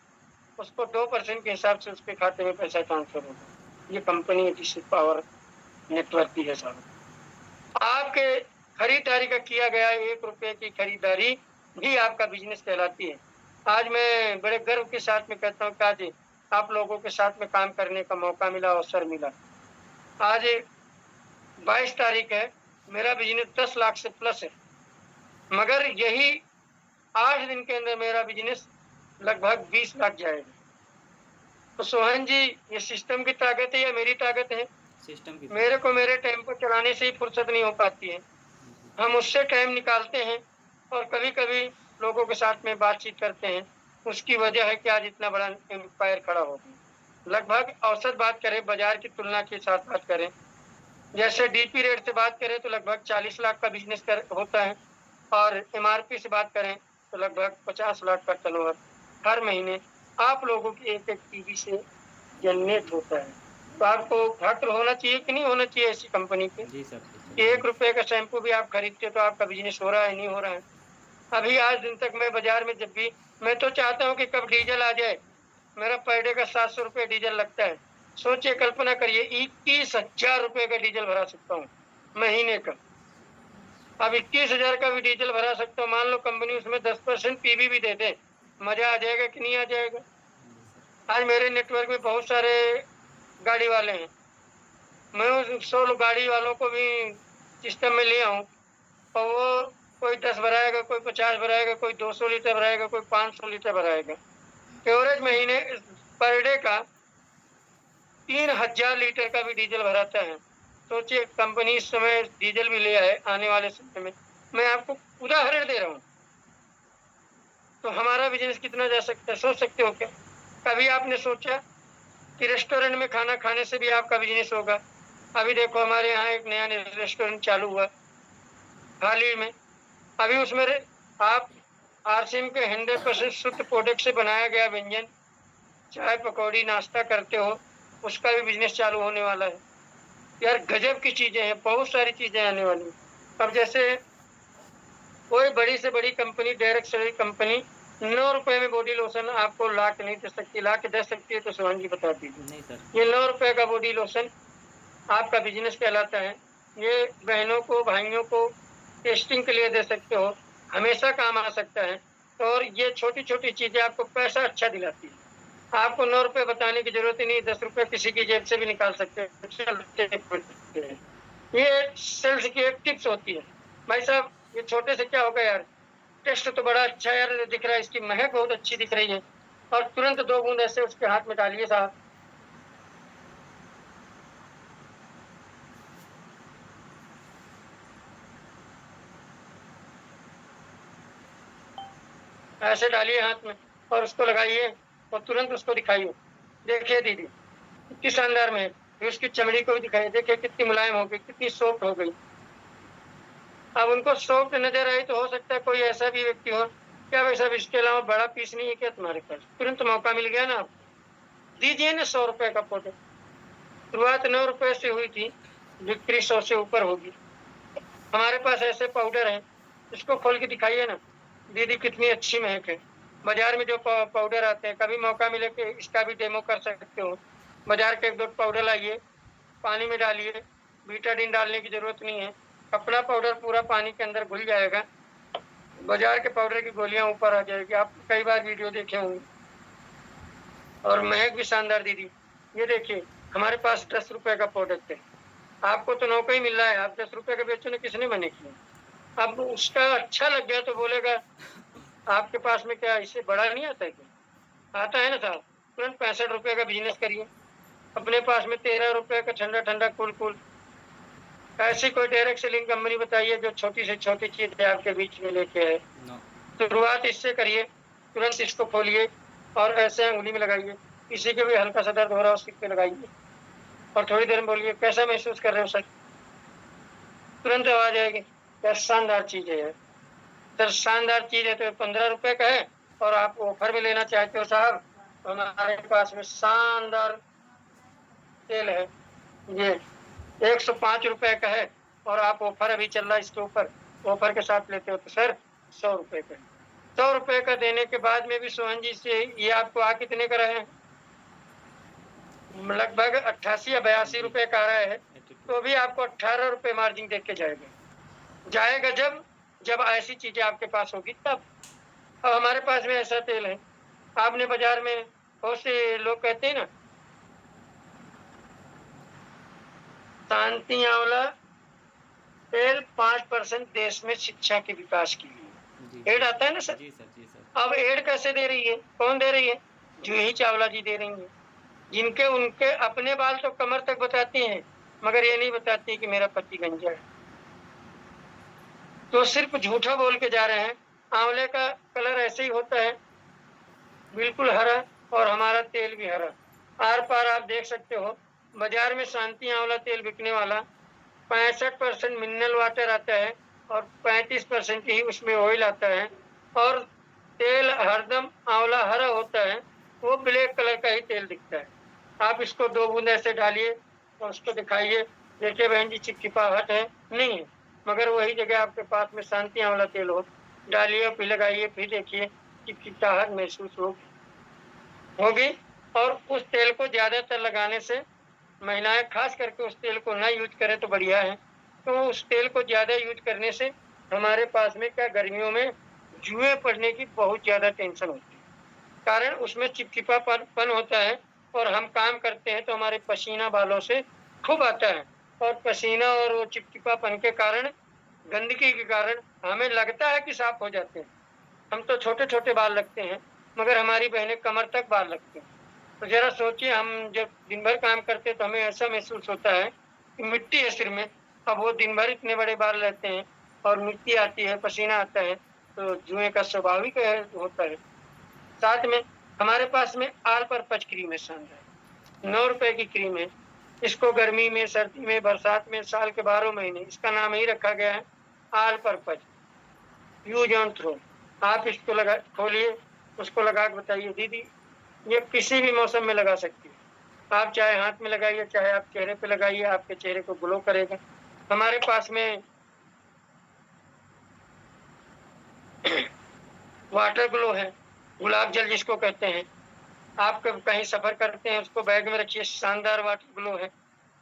उसको 2% के हिसाब से उसके खाते में पैसा ट्रांसफर होगा। ये कंपनी जिस पावर नेटवर्क की है साहब। आपके खरीदारी का किया गया 1 रुपए की खरीदारी भी आपका बिजनेस कहलाती है। आज मैं बड़े गर्व के साथ में कहता हूँ कि आज आप लोगों के साथ में काम करने का मौका मिला, अवसर मिला। आज 22 तारीख है, मेरा बिजनेस 10 लाख से प्लस है, मगर यही 8 दिन के अंदर मेरा बिजनेस लगभग 20 लाख जाएगा। तो सोहन जी, ये सिस्टम की ताकत है या मेरी ताकत है? सिस्टम की। मेरे को मेरे टाइम को चलाने से ही फुर्सत नहीं हो पाती है। हम उससे टाइम निकालते हैं और कभी कभी लोगों के साथ में बातचीत करते हैं। उसकी वजह है कि आज इतना बड़ा एम्पायर खड़ा हो गया। लगभग औसत बात करें, बाजार की तुलना के साथ बात करें, जैसे डीपी रेट से बात करें तो लगभग 40 लाख का बिजनेस होता है और एमआरपी से बात करें तो लगभग 50 लाख का टर्नओवर हर महीने आप लोगों की एक टीवी से जनरेट होता है। तो आपको फक्र होना चाहिए कि नहीं होना चाहिए ऐसी कंपनी के? जी सर। 1 रुपए का शैम्पू भी आप खरीदते तो आपका बिजनेस हो रहा है, नहीं हो रहा है? अभी आज दिन तक मैं बाजार में जब भी, मैं तो चाहता हूँ कि कब डीजल आ जाए। मेरा पर डे का 700 रुपये डीजल लगता है। सोचिए, कल्पना करिए, 21,000 रुपये का डीजल भरा सकता हूँ महीने का। अब 21,000 का भी डीजल भरा सकता हूँ। मान लो कंपनी उसमें 10% पीवी भी दे दे, मजा आ जाएगा कि नहीं आ जाएगा? आज मेरे नेटवर्क में बहुत सारे गाड़ी वाले हैं, मैं उस 100 गाड़ी वालों को भी सिस्टम में ले आऊँ और वो कोई 10 भराएगा, कोई 50 भराएगा, कोई 200 लीटर भराएगा, कोई 500 लीटर भराएगा। एवरेज महीने पर डे का 3000 लीटर का भी डीजल भराता है। सोचिए, कंपनी इस समय डीजल भी ले आए आने वाले समय में। मैं आपको उदाहरण दे रहा हूँ, तो हमारा बिजनेस कितना जा सकता है, सोच सकते हो क्या? कभी आपने सोचा कि रेस्टोरेंट में खाना खाने से भी आपका बिजनेस होगा? अभी देखो, हमारे यहाँ एक नया रेस्टोरेंट चालू हुआ हाल ही में। अभी उसमें आप आरसीएम के 100% शुद्ध प्रोडक्ट से बनाया गया व्यंजन, चाय पकौड़ी नाश्ता करते हो, उसका भी बिजनेस चालू होने वाला है। यार गजब की चीजें हैं, बहुत सारी चीजें आने वाली हैं। अब जैसे कोई बड़ी से बड़ी कंपनी, डायरेक्ट से बड़ी कंपनी 9 रुपए में बॉडी लोशन आपको ला के नहीं दे सकती। ला के दे सकती है तो सोहन जी बता दीजिए। नहीं सर। ये 9 रुपए का बॉडी लोशन आपका बिजनेस कहलाता है। ये बहनों को, भाइयों को टेस्टिंग के लिए दे सकते हो, हमेशा काम आ सकता है। और ये छोटी छोटी चीजें आपको पैसा अच्छा दिलाती है। आपको 9 रुपए बताने की जरूरत ही नहीं, 10 रुपए किसी की जेब से भी निकाल सकते हैं। ये सेल्स की एक टिप्स होती है। भाई साहब, ये छोटे से क्या होगा यार, टेस्ट तो बड़ा अच्छा यार दिख रहा है, इसकी महक बहुत अच्छी दिख रही है, और तुरंत 2 बूंद ऐसे उसके हाथ में डालिए साहब। ऐसे डालिए हाथ में और उसको लगाइए और तुरंत उसको दिखाइए। देखिए दीदी कितनी शानदार महक, फिर उसकी चमड़ी को भी दिखाइए, देखिए कितनी मुलायम हो गई, कितनी सॉफ्ट हो गई। अब उनको सॉफ्ट नजर आई तो हो सकता है कोई ऐसा भी व्यक्ति हो, क्या भाई साहब इसके अलावा बड़ा पीस नहीं है क्या तुम्हारे पास? तुरंत मौका मिल गया ना, आप दीजिए ना 100 रुपए का प्रोडक्ट। शुरुआत 9 रुपए से हुई थी, बिक्री 100 से ऊपर होगी। हमारे पास ऐसे पाउडर हैं, इसको खोल के दिखाइए ना दीदी, कितनी अच्छी महक है। बाजार में जो पाउडर आते हैं, कभी मौका मिले कि इसका भी डेमो कर सकते हो। बाजार के 1-2 पाउडर लाइए, पानी में डालिए, बीटाडीन डालने की जरूरत नहीं है, अपना पाउडर पूरा पानी के अंदर घुल जाएगा, बाजार के पाउडर की गोलियां ऊपर आ जाएगी। आप कई बार वीडियो देखे होंगे, और महक भी शानदार दीदी। ये देखिए, हमारे पास 10 रुपए का प्रोडक्ट है, आपको तो नौका ही मिल रहा है, आप 10 रुपए का बेचो ना, किसने मने किया? अब उसका अच्छा लग गया तो बोलेगा आपके पास में क्या इससे बड़ा नहीं आता है क्या? आता है ना साहब। तुरंत 65 रुपए का बिजनेस करिए, अपने पास में 13 रुपए का ठंडा ठंडा कूल कूल। ऐसी कोई डायरेक्ट सेलिंग कंपनी बताइए जो छोटी से छोटी चीज आपके बीच में लेके आए। शुरुआत इससे करिए, तुरंत इसको खोलिए और ऐसे उंगली में लगाइए, किसी के भी हल्का सा दर्द हो रहा है उसके पे लगाइए, और थोड़ी देर में बोलिए कैसा महसूस कर रहे हो सर, तुरंत आवाज आएगी। क्या शानदार चीज है यार, सर शानदार चीज है। तो 15 रुपए का है, और आप ऑफर में लेना चाहते हो साहब, तो हमारे पास में शानदार तेल है, ये 105 रुपए का है, और आप ऑफर अभी चल रहा है इसके ऊपर, ऑफर के साथ लेते हो तो सर 100 रुपए का। 100 रुपए का देने के बाद में भी सोहन जी से ये आपको आ कितने का रहे हैं? लगभग 88 या 82 रुपए का आ रहा है, तो भी आपको 18 रुपए मार्जिन देख के जाएगा जब ऐसी चीजें आपके पास होगी तब। अब हमारे पास में ऐसा तेल है, आपने बाजार में बहुत से लोग कहते हैं ना, शांति आंवला तेल 5% देश में शिक्षा के विकास के लिए, एड आता है ना सर। जी सर, जी सर। अब एड कैसे दे रही है, कौन दे रही है? जूही चावला जी दे रही है, जिनके उनके अपने बाल तो कमर तक बताती हैं, मगर ये नहीं बताती कि मेरा पति गंजा है। तो सिर्फ झूठा बोल के जा रहे हैं। आंवले का कलर ऐसे ही होता है, बिल्कुल हरा, और हमारा तेल भी हरा। आर पार आप देख सकते हो, बाजार में शांति आंवला तेल बिकने वाला 65% मिनरल वाटर आता है, और 35% ही उसमें ऑयल आता है, और तेल हरदम आंवला हरा होता है, वो ब्लैक कलर का ही तेल दिखता है। आप इसको 2 बूंद ऐसे डालिए और उसको दिखाइए, देखिए बहन जी चिपचिपाहट है नहीं है, मगर वही जगह आपके पास में शांति आंवला तेल हो, डालिए फिर लगाइए, फिर देखिए चिपचिपाहट महसूस होगी। और उस तेल को ज्यादातर लगाने से, महिलाएं खास करके उस तेल को ना यूज करें तो बढ़िया है। तो उस तेल को ज्यादा यूज करने से हमारे पास में क्या, गर्मियों में जुए पड़ने की बहुत ज्यादा टेंशन होती है, कारण उसमें चिपचिपापन होता है, और हम काम करते हैं तो हमारे पसीना बालों से खूब आता है, और पसीना और वो चिपचिपापन के कारण गंदगी के कारण हमें लगता है कि साफ हो जाते हैं। हम तो छोटे छोटे बाल रखते हैं, मगर हमारी बहनें कमर तक बाल रखती हैं। तो जरा सोचिए, हम जब दिन भर काम करते हैं तो हमें ऐसा महसूस होता है कि मिट्टी है सिर में। अब वो दिन भर इतने बड़े बाल रहते हैं और मिट्टी आती है, पसीना आता है, तो जुए का स्वाभाविक होता है। साथ में हमारे पास में आल पर पच क्रीम है, शानदार 9 रुपए की क्रीम है। इसको गर्मी में, सर्दी में, बरसात में, साल के 12 महीने इसका नाम ही रखा गया है आल पर पच, यूज ऑन थ्रो। आप इसको लगा खोलिए, उसको लगा के बताइए, दीदी ये किसी भी मौसम में लगा सकती है। आप चाहे हाथ में लगाइए, चाहे आप चेहरे पे लगाइए, आपके चेहरे को ग्लो करेगा। हमारे पास में वाटर ग्लो है, गुलाब जल जिसको कहते हैं। आप कहीं सफर करते हैं, उसको बैग में रखिए, शानदार वाटर ग्लो है।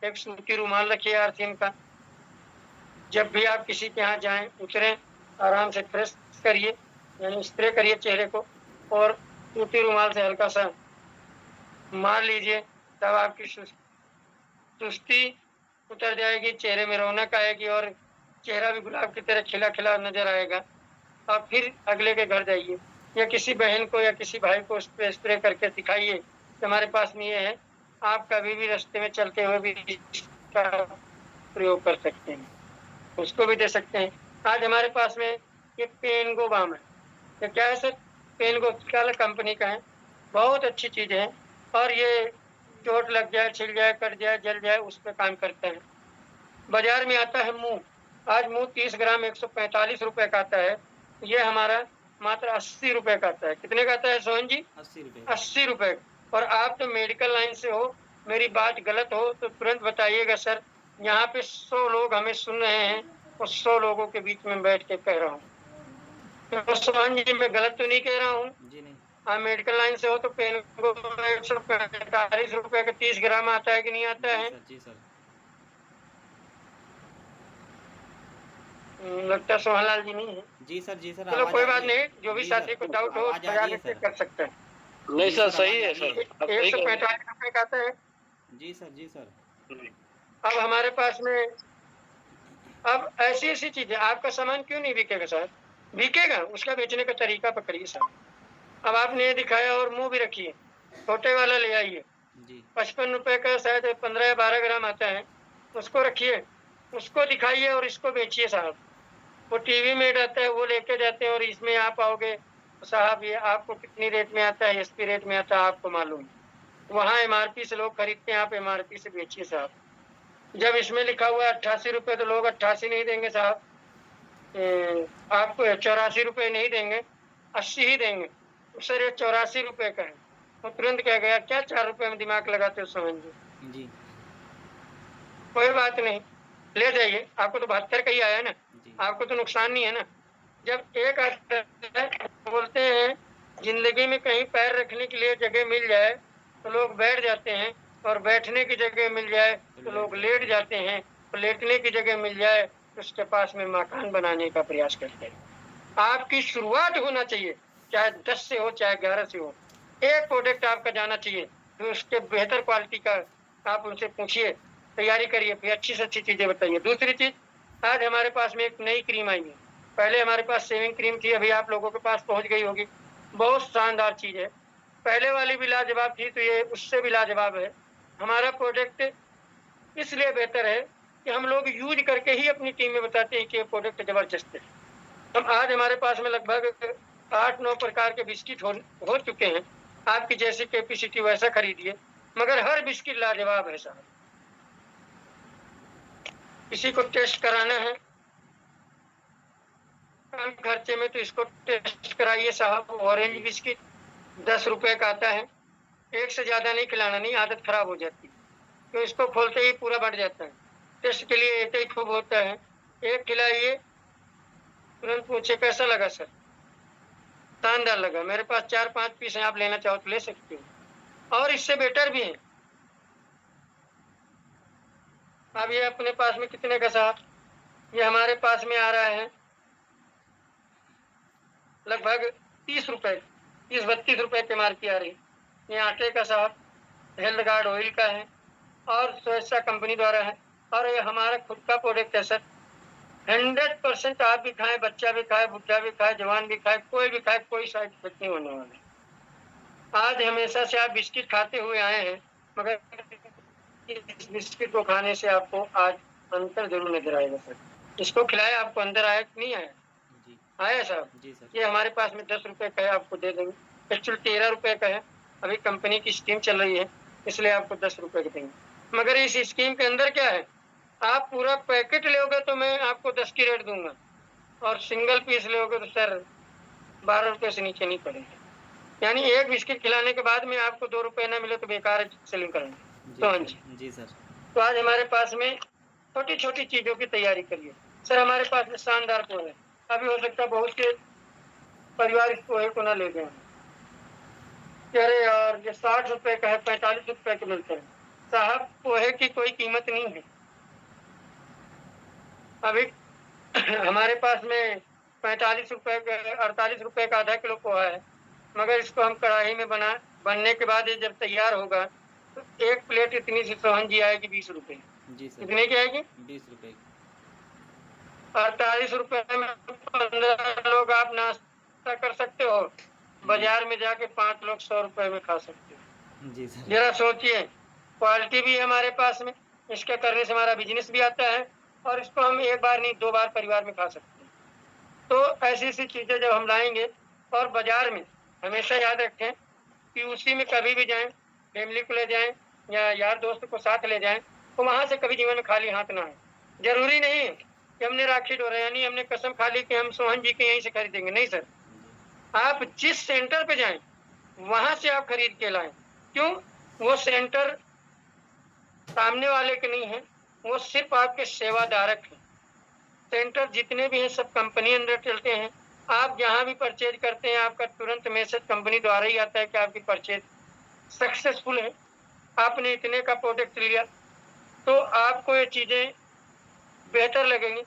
एक सूती रुमाल रखिए आरसीएम का। जब भी आप किसी के यहाँ जाएं, उतरें, आराम से फ्रेश करिए, यानी स्प्रे करिए चेहरे को, और सूती रुमाल से हल्का सा मार लीजिए। तब आपकी सुस्ती उतर जाएगी, चेहरे में रौनक आएगी और चेहरा भी गुलाब की तरह खिला खिला नजर आएगा। और फिर अगले के घर जाइए या किसी बहन को या किसी भाई को स्प्रे करके दिखाइए कि हमारे पास में ये है। आप कभी भी रास्ते में चलते हुए भी इसका प्रयोग कर सकते हैं, उसको भी दे सकते हैं। आज हमारे पास में ये पेनगो बाम है। ये क्या है सर? पेनगो कंपनी का है, बहुत अच्छी चीज है। और ये चोट लग जाए, छिल जाए, कट जाए, जल जाए, उस पर काम करता है। बाजार में आता है मूंग। आज मूंग 30 ग्राम 145 रुपए का आता है। ये हमारा मात्र 80 रुपए का आता है। कितने का आता है सोहन जी? 80 रुपये। 80 रुपए। और आप तो मेडिकल लाइन से हो, मेरी बात गलत हो तो तुरंत बताइएगा सर। यहाँ पे 100 लोग हमें सुन रहे हैं और 100 लोगों के बीच में बैठ के कह रहा हूँ, तो सोहन जी मैं गलत तो नहीं कह रहा हूँ? जी नहीं। आप मेडिकल लाइन से हो तो पेन को 145 रुपए का 30 ग्राम आता है कि नहीं आता है? जी सर। लगता है सोहनलाल जी नहीं है। जी सर। जी सर। चलो आवाज़ कोई आ बात रही है। नहीं, जो भी जी साथी सर, को डाउट हो आवाज़ आ बाजार रही है में चेक सर। कर सकते हैं। नहीं जी सर, सर, सही आवाज़ आ है रही सर, है। आप एक सही सौ कह रहे हैं। पैंतालीस रुपए का आता है। जी सर। जी सर। अब हमारे पास में अब ऐसी ऐसी चीजें, आपका सामान क्यों नहीं बिकेगा सर? बिकेगा, उसका बेचने का तरीका पकड़िए सर। अब आपने ये दिखाया और मुंह भी रखिए, छोटे वाला ले आइए, जी 55 रुपए का शायद 15 या 12 ग्राम आता है। उसको रखिए, उसको दिखाइए और इसको बेचिए साहब। वो टीवी में रहता है, वो लेके जाते हैं, और इसमें आप आओगे तो साहब ये आपको कितनी रेट में आता है, एसपी रेट में आता है, आपको मालूम। वहाँ एमआरपी से लोग खरीदते हैं, आप एमआरपी से बेचिए साहब। जब इसमें लिखा हुआ है 88 रुपए, तो लोग 88 नहीं देंगे साहब, आपको 84 रुपए नहीं देंगे, 80 ही देंगे। तो सर ये 84 रुपए का है। वो तुरंत कह गया, क्या 4 रुपए में दिमाग लगाते हो समझ जी? जी कोई बात नहीं, ले जाइए, आपको तो 72 का ही आया ना, जी आपको तो नुकसान नहीं है ना। जब एक आता है, बोलते हैं जिंदगी में कहीं पैर रखने के लिए जगह मिल जाए तो लोग बैठ जाते हैं, और बैठने की जगह मिल जाए तो लोग लेट जाते हैं, और लेटने की जगह मिल जाए तो उसके पास में मकान बनाने का प्रयास करते हैं। आपकी शुरुआत होना चाहिए, चाहे 10 से हो चाहे 11 से हो। एक प्रोडक्ट आपका जाना चाहिए, तो उसके बेहतर क्वालिटी का आप उनसे पूछिए, तैयारी करिए, फिर अच्छी से अच्छी चीजें बताइए। दूसरी चीज, आज हमारे पास में एक नई क्रीम आई है। पहले हमारे पास शेविंग क्रीम थी, अभी आप लोगों के पास पहुंच गई होगी। बहुत शानदार चीज है। पहले वाली भी लाजवाब थी, तो ये उससे भी लाजवाब है। हमारा प्रोडक्ट इसलिए बेहतर है कि हम लोग यूज करके ही अपनी टीम में बताते हैं कि ये प्रोडक्ट जबरदस्त है। हम आज हमारे पास में लगभग 8-9 प्रकार के बिस्किट हो चुके हैं। आपकी जैसी कैपेसिटी वैसा खरीदिए, मगर हर बिस्किट लाजवाब है साहब। किसी को टेस्ट कराना है कम खर्चे में, तो इसको टेस्ट कराइए साहब। ऑरेंज बिस्किट 10 रुपए का आता है। एक से ज्यादा नहीं खिलाना, नहीं आदत खराब हो जाती है, तो इसको खोलते ही पूरा बढ़ जाता है। टेस्ट के लिए एक ही खूब होता है, एक खिलाइए, तुरंत पूछे कैसा लगा सर? शानदार लगा। मेरे पास 4-5 पीस हैं, आप लेना चाहो तो ले सकते हो, और इससे बेटर भी है। अब ये अपने पास में कितने का साहब? ये हमारे पास में आ रहा है लगभग 30 रुपए, 30-32 रुपए की एमआरपी आ रही। ये आटे का साहब, हेल्थ गार्ड ऑयल का है, और स्वेच्छा कंपनी द्वारा है, और ये हमारा खुद का प्रोडक्ट है सर। 100% आप भी खाएं, बच्चा भी खाए, बुढ़ा भी खाए, जवान भी खाए, कोई भी खाए, कोई साइड इफेक्ट नहीं होने वाला। आज हमेशा से आप बिस्किट खाते हुए आए हैं, मगर इस बिस्किट को खाने से आपको आज अंतर जरूर नजर आएगा सर। इसको खिलाया, आपको अंदर आया कि नहीं आया? जी आया साहब? जी सर। ये हमारे पास में 10 रुपए का है, आपको दे देंगे। एक्चुअल 13 रुपए का है, अभी कंपनी की स्कीम चल रही है, इसलिए आपको 10 रुपए का देंगे। मगर इस स्कीम के अंदर क्या है, आप पूरा पैकेट लोगे तो मैं आपको 10 की रेट दूंगा, और सिंगल पीस लोगे तो सर 12 रुपए से नीचे नहीं पड़ेगा। यानी एक बिस्किट खिलाने के बाद में आपको 2 रुपए ना मिले तो बेकार सेलिंग करेंगे। तो हाँ जी, जी सर। तो आज हमारे पास में छोटी छोटी चीजों की तैयारी करिए सर। हमारे पास में शानदार पोहे है, अभी हो सकता है बहुत से परिवार इस पोहे को ना ले गए। अरे यार, ये 60 रुपए का है, 45 रुपए के मिलते हैं साहब। पोहे की कोई कीमत नहीं है। अभी हमारे पास में 45 रुपए का, 48 रुपए का आधा किलो पोहा है, मगर इसको हम कढ़ाई में बनने के बाद ये जब तैयार होगा तो एक प्लेट इतनी सी सोहन जी आएगी 20 रुपए। जी सर। कितने की आएगी? 20 रुपए। 48 रुपए में 15 लोग आप नाश्ता कर सकते हो। बाजार में जाके 5 लोग 100 रुपए में खा सकते हो। जी सर। जरा सोचिए, क्वालिटी भी है हमारे पास में, इसके करने से हमारा बिजनेस भी आता है, और इसको हम एक बार नहीं 2 बार परिवार में खा सकते हैं। तो ऐसी ऐसी चीजें जब हम लाएंगे, और बाजार में हमेशा याद रखें कि उसी में कभी भी जाएं, फैमिली को ले जाएं या यार दोस्त को साथ ले जाएं, तो वहां से कभी जीवन में खाली हाथ ना आए। जरूरी नहीं है कि हमने राखी डोरा यानी हमने कसम खा ली कि हम सोहन जी के यहीं से खरीदेंगे, नहीं सर। आप जिस सेंटर पे जाएं वहां से आप खरीद के लाएं। क्यों? वो सेंटर सामने वाले के नहीं है, वो सिर्फ आपके सेवादारक हैं। सेंटर जितने भी हैं सब कंपनी अंदर चलते हैं। आप जहां भी परचेज करते हैं, आपका तुरंत मैसेज कंपनी द्वारा ही आता है कि आपकी परचेज सक्सेसफुल है, आपने इतने का प्रोडक्ट लिया। तो आपको ये चीजें बेहतर लगेंगी,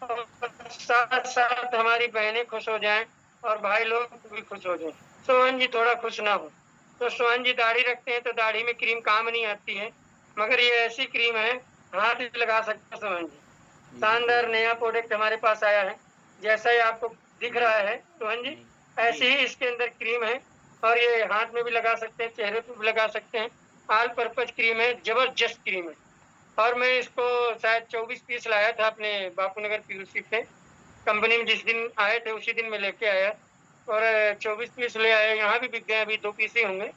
और साथ साथ हमारी बहनें खुश हो जाएं और भाई लोग भी खुश हो जाएं। सोहन जी थोड़ा खुश ना हो तो सोहन जी दाढ़ी रखते हैं तो दाढ़ी में क्रीम काम नहीं आती है, मगर ये ऐसी क्रीम है हाथ भी लगा सकते हैं सोहन जी। शानदार नया प्रोडक्ट हमारे पास आया है, जैसा ही आपको दिख रहा है सोहन जी, ऐसे ही इसके अंदर क्रीम है, और ये हाथ में भी लगा सकते हैं, चेहरे पे भी लगा सकते हैं। ऑल पर्पज क्रीम है, जबरदस्त क्रीम है। और मैं इसको शायद 24 पीस लाया था अपने बापूनगर पीयूसी पे, कंपनी में जिस दिन आए थे उसी दिन में लेके आया, और 24 पीस ले आया। यहाँ भी बिक गए, अभी 2 पीस ही होंगे,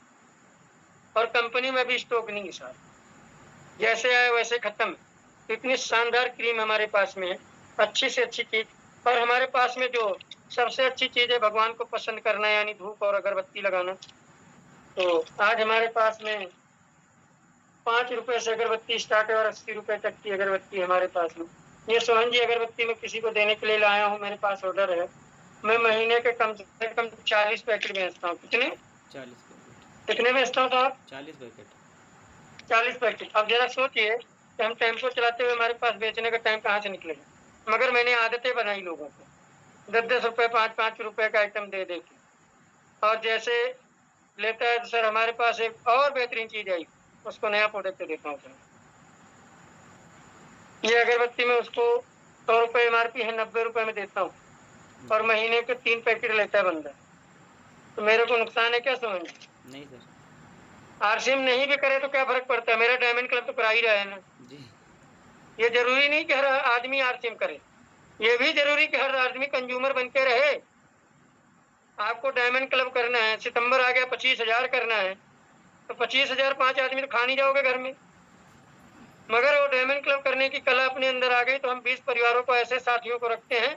और कंपनी में भी स्टॉक नहीं है सर, जैसे आए वैसे खत्म। तो इतनी शानदार क्रीम हमारे पास में है, अच्छी से अच्छी चीज। और हमारे पास में जो सबसे अच्छी चीज है भगवान को पसंद करना, यानी धूप और अगरबत्ती लगाना। तो आज हमारे पास में 5 रुपए से अगरबत्ती स्टार्ट है, और 80 रुपए तक की अगरबत्ती हमारे पास में। ये सोहन जी अगरबत्ती में किसी को देने के लिए लाया हूँ, मेरे पास ऑर्डर है। मैं महीने के कम से कम 40 पैकेट बेचता हूँ। कितने? 40 पैकेट। कितने बेचता हूँ? तो आप 40 पैकेट। 40 पैकेट। अब जरा सोचिए कि हम टेम्पो चलाते हुए हमारे पास बेचने का टाइम कहाँ से निकलेगा, मगर मैंने आदतें बनाई लोगों को 10-10 रुपए 5-5 रुपए का आइटम दे दे के, और जैसे लेता है तो सर हमारे पास एक और बेहतरीन चीज आई, उसको नया प्रोडक्ट देता हूँ सर। ये अगरबत्ती में उसको 100 रुपए एमआरपी है, 90 रुपए में देता हूँ, और महीने के 3 पैकेट लेता है बंदा। तो मेरे को नुकसान है क्या समझ? नहीं सर। आरसीएम नहीं भी करे तो क्या फर्क पड़ता है, मेरा डायमंड क्लब तो करा ही रहा है ना जी। ये जरूरी नहीं कि हर आदमी आरसीएम करे, ये भी जरूरी कि हर आदमी कंज्यूमर बन के रहे। आपको डायमंड क्लब करना है, सितंबर आ गया 25,000 करना है, तो 25,000 5 आदमी तो खा नहीं जाओगे घर में। मगर वो डायमंड क्लब करने की कला अपने अंदर आ गई तो हम 20 परिवारों को ऐसे साथियों को रखते हैं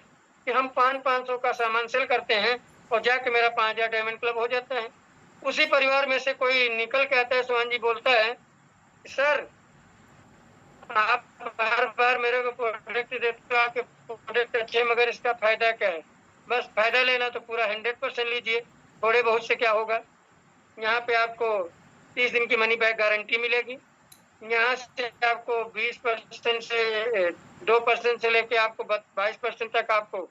कि हम 500 का सामान सेल करते हैं, और जाके मेरा 5,000 डायमंड क्लब हो जाता है। उसी परिवार में से कोई निकल के आता है, सोहन जी बोलता है सर आप हर बार मेरे को प्रोडक्ट देते हो, आपके प्रोडक्ट अच्छे, मगर इसका फायदा क्या है? बस फायदा लेना तो पूरा 100% लीजिए, थोड़े बहुत से क्या होगा। यहाँ पे आपको 30 दिन की मनी बैक गारंटी मिलेगी। यहाँ से आपको 20% से 2% से लेके आपको 22% तक आपको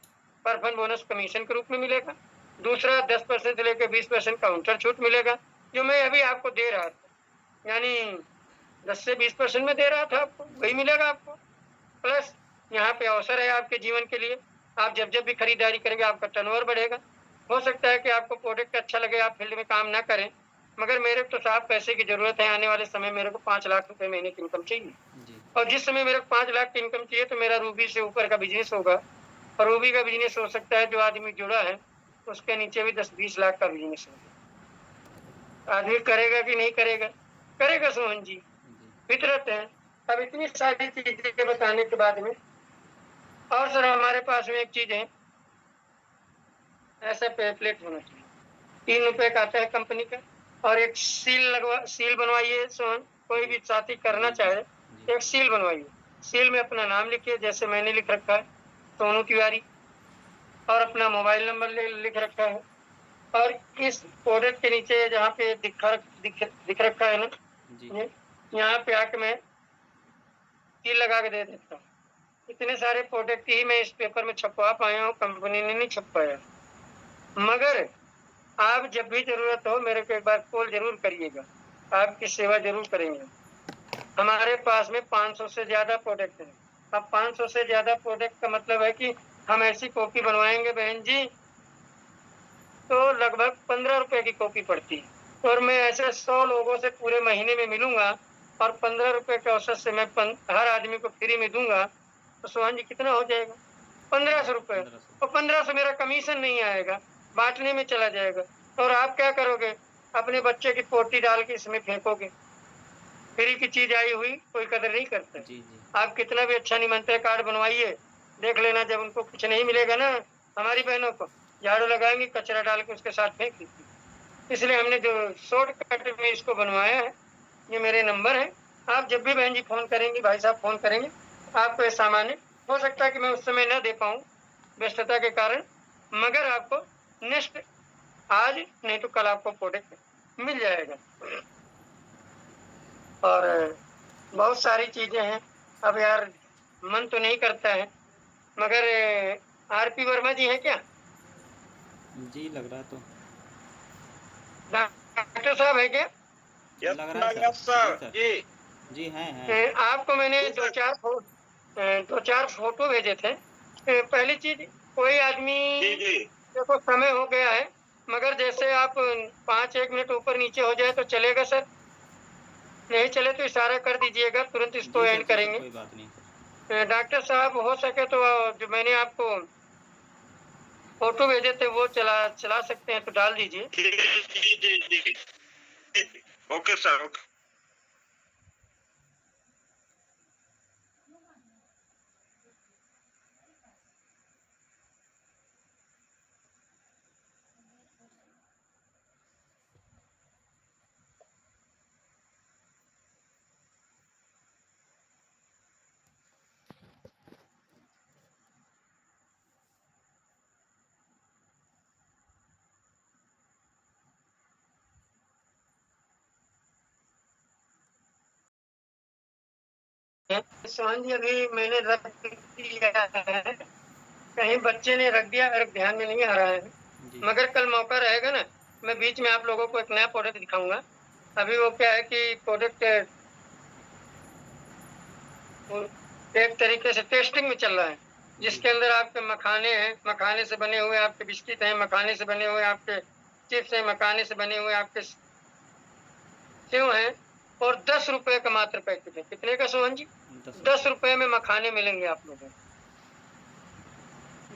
परफन बोनस कमीशन के रूप में मिलेगा। दूसरा 10% से लेकर 20% काउंटर छूट मिलेगा, जो मैं अभी आपको दे रहा था, यानी 10 से 20% में दे रहा था आपको, वही मिलेगा आपको। प्लस यहाँ पे अवसर है आपके जीवन के लिए। आप जब भी खरीदारी करेंगे आपका टर्नओवर बढ़ेगा। हो सकता है कि आपको प्रोडक्ट अच्छा लगे, आप फील्ड में काम ना करें, मगर मेरे को तो साहब पैसे की ज़रूरत है। आने वाले समय मेरे को 5 लाख रुपए महीने की इनकम चाहिए, जी, और जिस समय मेरे को 5 लाख की इनकम चाहिए तो मेरा रूबी से ऊपर का बिज़नेस होगा। और रूबी का बिज़नेस हो सकता है जो आदमी जुड़ा है, उसके नीचे भी 10-20 लाख का बिज़नेस होगा। आदमी करेगा कि नहीं करेगा? करेगा सोहन जी, जी, फितरत है। अब इतनी सारी चीज़ें बताने के बाद में और सर हमारे पास में एक चीज़ है, ऐसा पैम्फलेट होना चाहिए। 3 रुपए का आता है कंपनी का, और एक सील बनवाइए सोहन, कोई जी, भी साथी करना जी, जी, चाहे, जी, एक सील बनवाइए। सील में अपना नाम लिखिए, जैसे मैंने लिख रखा है सोनू तिवारी, और अपना मोबाइल नंबर लिख रखा है। और इस प्रोडक्ट के नीचे जहाँ पे दिख रखा है ना, जी, ये यहाँ पे आके मैं सील लगा के दे देता हूँ। इतने सारे प्रोडक्ट ही मैं इस पेपर में छपवा पाया हूँ, कंपनी ने नहीं छपवाया। मगर आप जब भी ज़रूरत हो मेरे को एक बार कॉल ज़रूर करिएगा, आपकी सेवा ज़रूर करेंगे। हमारे पास में 500 से ज़्यादा प्रोडक्ट हैं। अब 500 से ज़्यादा प्रोडक्ट का मतलब है कि हम ऐसी कॉपी बनवाएँगे बहन जी, तो लगभग 15 रुपए की कॉपी पड़ती है, और मैं ऐसे 100 लोगों से पूरे महीने में मिलूँगा, और 15 रुपए के औसत से मैं हर आदमी को फ्री में दूँगा, तो सोहन जी कितना हो जाएगा? 1500 रुपए। 1500। और 1500 मेरा कमीशन नहीं आएगा, बाँटने में चला जाएगा। और आप क्या करोगे? अपने बच्चे की पोटी डाल के इसमें फेंकोगे। फ्री की चीज़ आई हुई कोई कदर नहीं करता है। जी, जी, आप कितना भी अच्छा निमंत्रण कार्ड बनवाइए, देख लेना जब उनको कुछ नहीं मिलेगा ना, हमारी बहनों को झाड़ू लगाएँगी, कचरा डाल के उसके साथ फेंक देती हैं। इसलिए हमने जो शॉर्टकट में इसको बनवाया है, ये मेरे नंबर हैं। आप जब भी बहन जी फ़ोन करेंगी, भाई साहब फ़ोन करेंगे, आपको ये सामान है। हो सकता है कि मैं उस समय ना दे पाऊँ, व्यस्तता के कारण, मगर आपको नेक्स्ट आज नहीं तो कल आपको प्रोडक्ट मिल जाएगा। और बहुत सारी चीज़ें हैं। अब यार मन तो नहीं करता है, मगर आरपी वर्मा जी हैं क्या? जी, लग रहा तो डॉक्टर साहब हैं क्या? यस लग रहा है सर। यस जी, सर सर। जी। जी, हैं। आपको मैंने जी सर। 2-4 फ़ोटो भेजे थे। पहली चीज़, कोई आदमी जी जी। देखो समय हो गया है, मगर जैसे आप 5-1 मिनट ऊपर-नीचे हो जाए तो चलेगा सर? नहीं चले तो इशारा कर दीजिएगा, तुरंत इसको एंड जी सर, करेंगे। कोई बात नहीं सर। डॉक्टर साहब हो सके तो जो मैंने आपको फ़ोटो भेजे थे वो चला सकते हैं तो डाल दीजिए। जी जी जी जी जी। Okay sir okay. Sohan ji अभी मैंने रख दिया है, कहीं बच्चे ने रख दिया, मेरे ध्यान में नहीं आ रहा है। जी, मगर कल मौका रहेगा ना, मैं बीच में आप लोगों को एक नया प्रोडक्ट दिखाऊँगा। अभी वो क्या है कि प्रोडक्ट एक तरीके से टेस्टिंग में चल रहा है, जी, जिसके अंदर आपके मखाने हैं, मखाने से बने हुए आपके बिस्किट हैं, मखाने से बने हुए आपके चिप्स हैं, मखाने से बने हुए आपके सेव हैं, और 10 रुपए का मात्र पैकेट है। कितने का सोहन जी? 10 10 रुपये। रुपए में मखाने मिलेंगे आप लोगों को।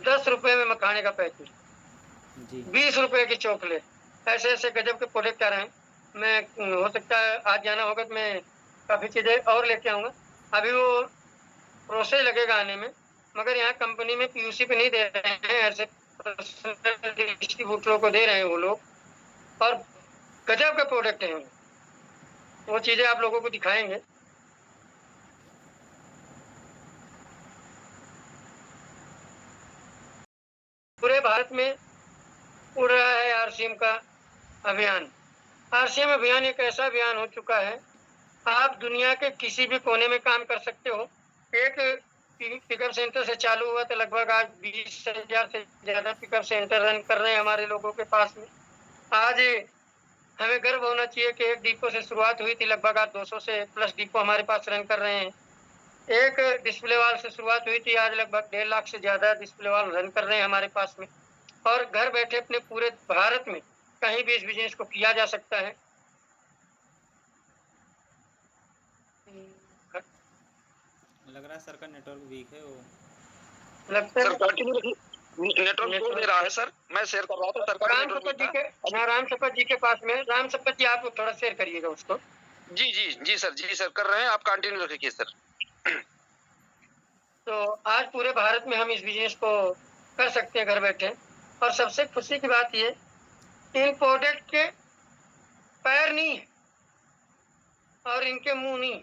10 रुपए में मखाने का पैकेट, जी, 20 रुपए की चॉकलेट, ऐसे-ऐसे गज़ब के प्रोडक्ट आ रहे हैं। मैं हो सकता है आज जाना होगा तो मैं काफ़ी चीज़ें और लेके आऊँगा। अभी वो प्रोसेस लगेगा आने में, मगर यहाँ कंपनी में पीयूसी पे नहीं दे रहे हैं, ऐसे पर्सनल डिस्ट्रीब्यूटरों को दे रहे हैं वो लोग, और गज़ब के प्रोडक्ट हैं वो चीज़ें आप लोगों को दिखाएँगे। पूरे भारत में उड़ रहा है आरसीएम का अभियान। आरसीएम अभियान एक ऐसा अभियान हो चुका है, आप दुनिया के किसी भी कोने में काम कर सकते हो। एक पिकअप सेंटर से चालू हुआ तो लगभग आज 20,000 से ज़्यादा पिकअप सेंटर रन कर रहे हैं हमारे लोगों के पास में। आज हमें गर्व होना चाहिए कि एक डिपो से शुरुआत हुई थी, लगभग आज 200 से प्लस डिपो हमारे पास रन कर रहे हैं। एक डिस्प्ले वाल से शुरुआत हुई थी, आज लगभग 1.5 लाख से ज़्यादा डिस्प्ले वाल रन कर रहे हैं हमारे पास में, और घर बैठे अपने पूरे भारत में कहीं भी इस बिज़नेस को किया जा सकता है। लग रहा है सर का नेटवर्क वीक है वो। लगता सर है कंटिन्यू रखिए, नेटवर्क छोड़ दे रहा है सर, मैं शेयर कर रहा था सर का राम नेटवर्क शपथ जी था। के, हाँ, राम शपथ जी के पास में, राम शपथ जी आप थोड़ा शेयर करिएगा उसको। जी जी जी सर कर रहे हैं, आप कंटिन्यू रखिए सर। तो आज पूरे भारत में हम इस बिजनेस को कर सकते हैं घर बैठे, और सबसे खुशी की बात ये, इन प्रोडक्ट के पैर नहीं है और इनके मुंह नहीं।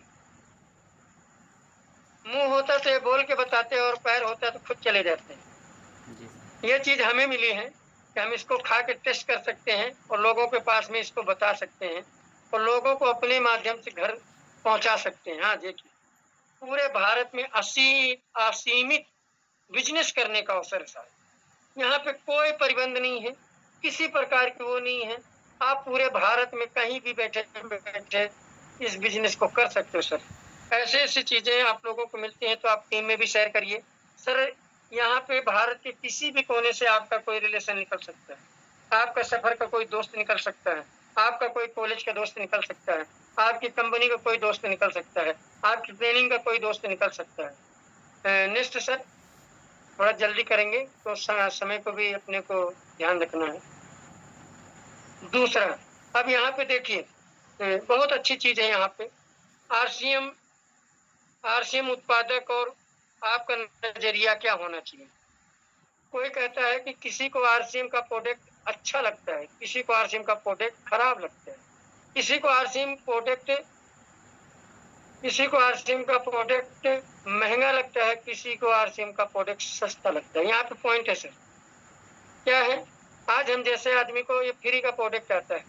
मुंह होता तो ये बोल के बताते, और पैर होता तो खुद चले जाते हैं। जी सर। ये चीज हमें मिली है कि हम इसको खा के टेस्ट कर सकते हैं और लोगों के पास में इसको बता सकते हैं और लोगों को अपने माध्यम से घर पहुंचा सकते हैं। हाँ देखिए, पूरे भारत में असीमित बिजनेस करने का अवसर है। यहाँ पे कोई प्रतिबंध नहीं है, किसी प्रकार की वो नहीं है। आप पूरे भारत में कहीं भी बैठे बैठे इस बिजनेस को कर सकते हो सर। ऐसे ऐसी चीजें आप लोगों को मिलती हैं तो आप टीम में भी शेयर करिए सर। यहाँ पे भारत के किसी भी कोने से आपका कोई रिलेशन निकल सकता है, आपका सफर का कोई दोस्त निकल सकता है, आपका कोई कॉलेज का दोस्त निकल सकता है, आपकी कंपनी का कोई दोस्त निकल सकता है, आपकी ट्रेनिंग का कोई दोस्त निकल सकता है। नेक्स्ट सर, थोड़ा जल्दी करेंगे तो समय को भी अपने को ध्यान रखना है। दूसरा, अब यहाँ पे देखिए, बहुत अच्छी चीज है यहाँ पे आरसीएम आरसीएम उत्पादक, और आपका नजरिया क्या होना चाहिए। कोई कहता है कि किसी को आरसीएम का प्रोडक्ट अच्छा लगता है, किसी को आरसीएम का प्रोडक्ट खराब लगता है, किसी को आरसीएम का प्रोडक्ट महंगा लगता है, किसी को आरसीएम का प्रोडक्ट सस्ता लगता है। यहाँ पे पॉइंट है सर, क्या है, आज हम जैसे आदमी को ये फ्री का प्रोडक्ट आता है,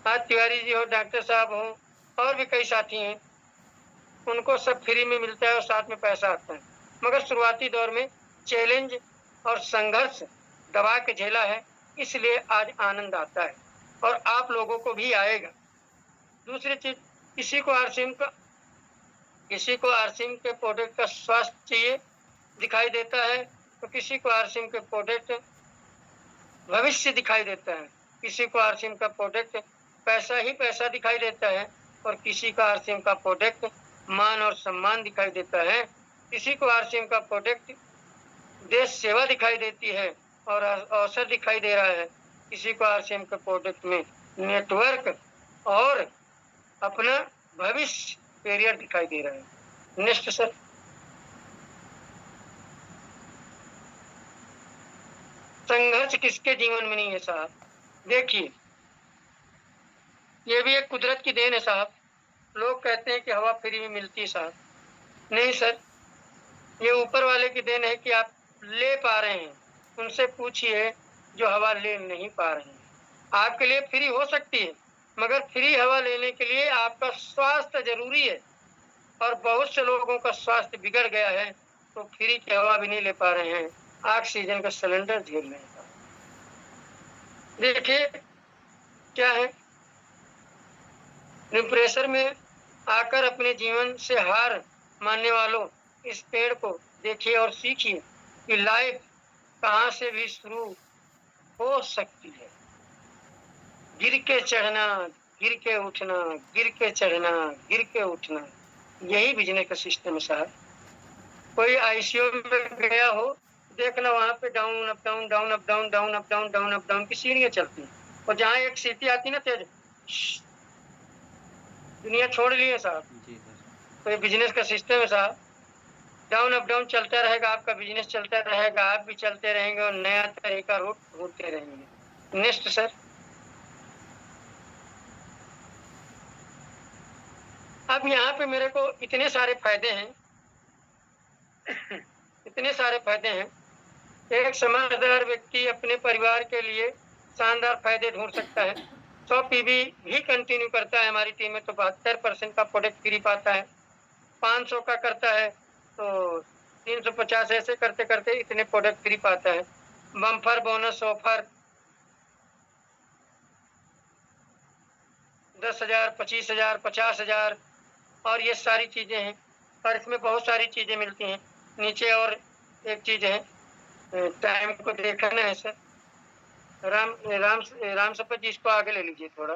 आज तिवारी जी हो, डॉक्टर साहब हो, और भी कई साथी हैं, उनको सब फ्री में मिलता है और साथ में पैसा आता है। मगर शुरुआती दौर में चैलेंज और संघर्ष दबा के झेला है, इसलिए आज आनंद आता है और आप लोगों को भी आएगा। दूसरी चीज, किसी को आरसीएम के प्रोडक्ट का स्वास्थ्य चाहिए दिखाई देता है, तो किसी को आरसीएम के प्रोडक्ट भविष्य दिखाई देता है, किसी को आरसीएम का प्रोडक्ट पैसा ही पैसा दिखाई देता है, और किसी का आरसीएम का प्रोडक्ट मान और सम्मान दिखाई देता है, किसी को आरसीएम का प्रोडक्ट देश सेवा दिखाई देती है और अवसर दिखाई दे रहा है, किसी को आरसीएम के प्रोडक्ट में नेटवर्क और अपना भविष्य करियर दिखाई दे रहा है। नेक्स्ट सर, संघर्ष किसके जीवन में नहीं है साहब। देखिए, ये भी एक कुदरत की देन है साहब। लोग कहते हैं कि हवा फ्री में मिलती है साहब, नहीं सर, ये ऊपर वाले की देन है कि आप ले पा रहे हैं। उनसे पूछिए जो हवा ले नहीं पा रहे हैं। आपके लिए फ्री हो सकती है, मगर फ्री हवा लेने के लिए आपका स्वास्थ्य जरूरी है, और बहुत से लोगों का स्वास्थ्य बिगड़ गया है तो फ्री की हवा भी नहीं ले पा रहे हैं, ऑक्सीजन का सिलेंडर झेल रहे हैं। देखिए क्या है, प्रेशर में आकर अपने जीवन से हार मानने वालों, इस पेड़ को देखिए और सीखिए कि लाइफ कहां से भी शुरू हो सकती है। गिर के चढ़ना, गिर के उठना, गिर के चढ़ना, गिर के उठना, यही बिजनेस का सिस्टम है साहब। कोई आईसीयू में गया हो, देखना वहां पे down up down down up down down up down down up down की सीढ़ियां चलती हैं, और जहाँ एक सीटी आती ना तेज, दुनिया छोड़ लिए साहब। जी सर। तो ये बिजनेस का सिस्टम है साहब, डाउन अप डाउन चलता रहेगा, आपका बिजनेस चलता रहेगा, आप भी चलते रहेंगे और नया तरीका रूट ढूंढते रहेंगे। नेक्स्ट सर, अब यहाँ पे मेरे को इतने सारे फायदे हैं इतने सारे फायदे हैं। एक समझदार व्यक्ति अपने परिवार के लिए शानदार फायदे ढूंढ सकता है। 100 पीबी भी कंटिन्यू करता है हमारी टीम में तो 72% का प्रोडक्ट फ्री पाता है। 500 का करता है तो 350, ऐसे करते करते इतने प्रोडक्ट फ्री पाता है। बम्पर बोनस ऑफर 10,000, 25,000, 50,000, और ये सारी चीजें हैं। और इसमें बहुत सारी चीज़ें मिलती हैं। नीचे और एक चीज़ है, टाइम को देखना है सर। राम राम राम सपत जी, इसको आगे ले लीजिए थोड़ा।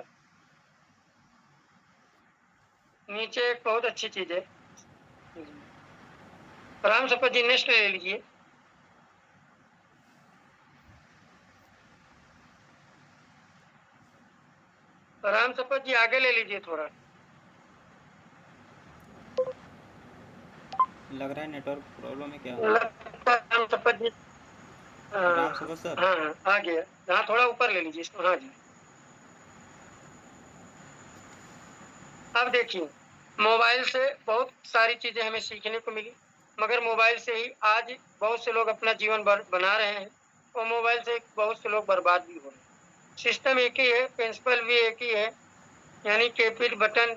नीचे एक बहुत अच्छी चीज़ है। राम सपत जी नेक्स्ट ले लीजिए। राम सपत जी आगे ले लीजिए थोड़ा। लग रहा है नेटवर्क प्रॉब्लम है क्या? लगता है राम सपत जी। राम सुबह सर। हाँ हाँ, आ गया। हाँ, थोड़ा ऊपर ले लीजिए इसको। हाँ जी। अब देखिए, मोबाइल से बहुत सारी चीज़ें हमें सीखने को मिली, मगर मोबाइल से ही आज बहुत से लोग अपना जीवन बना रहे हैं और मोबाइल से बहुत से लोग बर्बाद भी हो रहे हैं। सिस्टम एक ही है, प्रिंसिपल भी एक ही है, यानी कीपैड बटन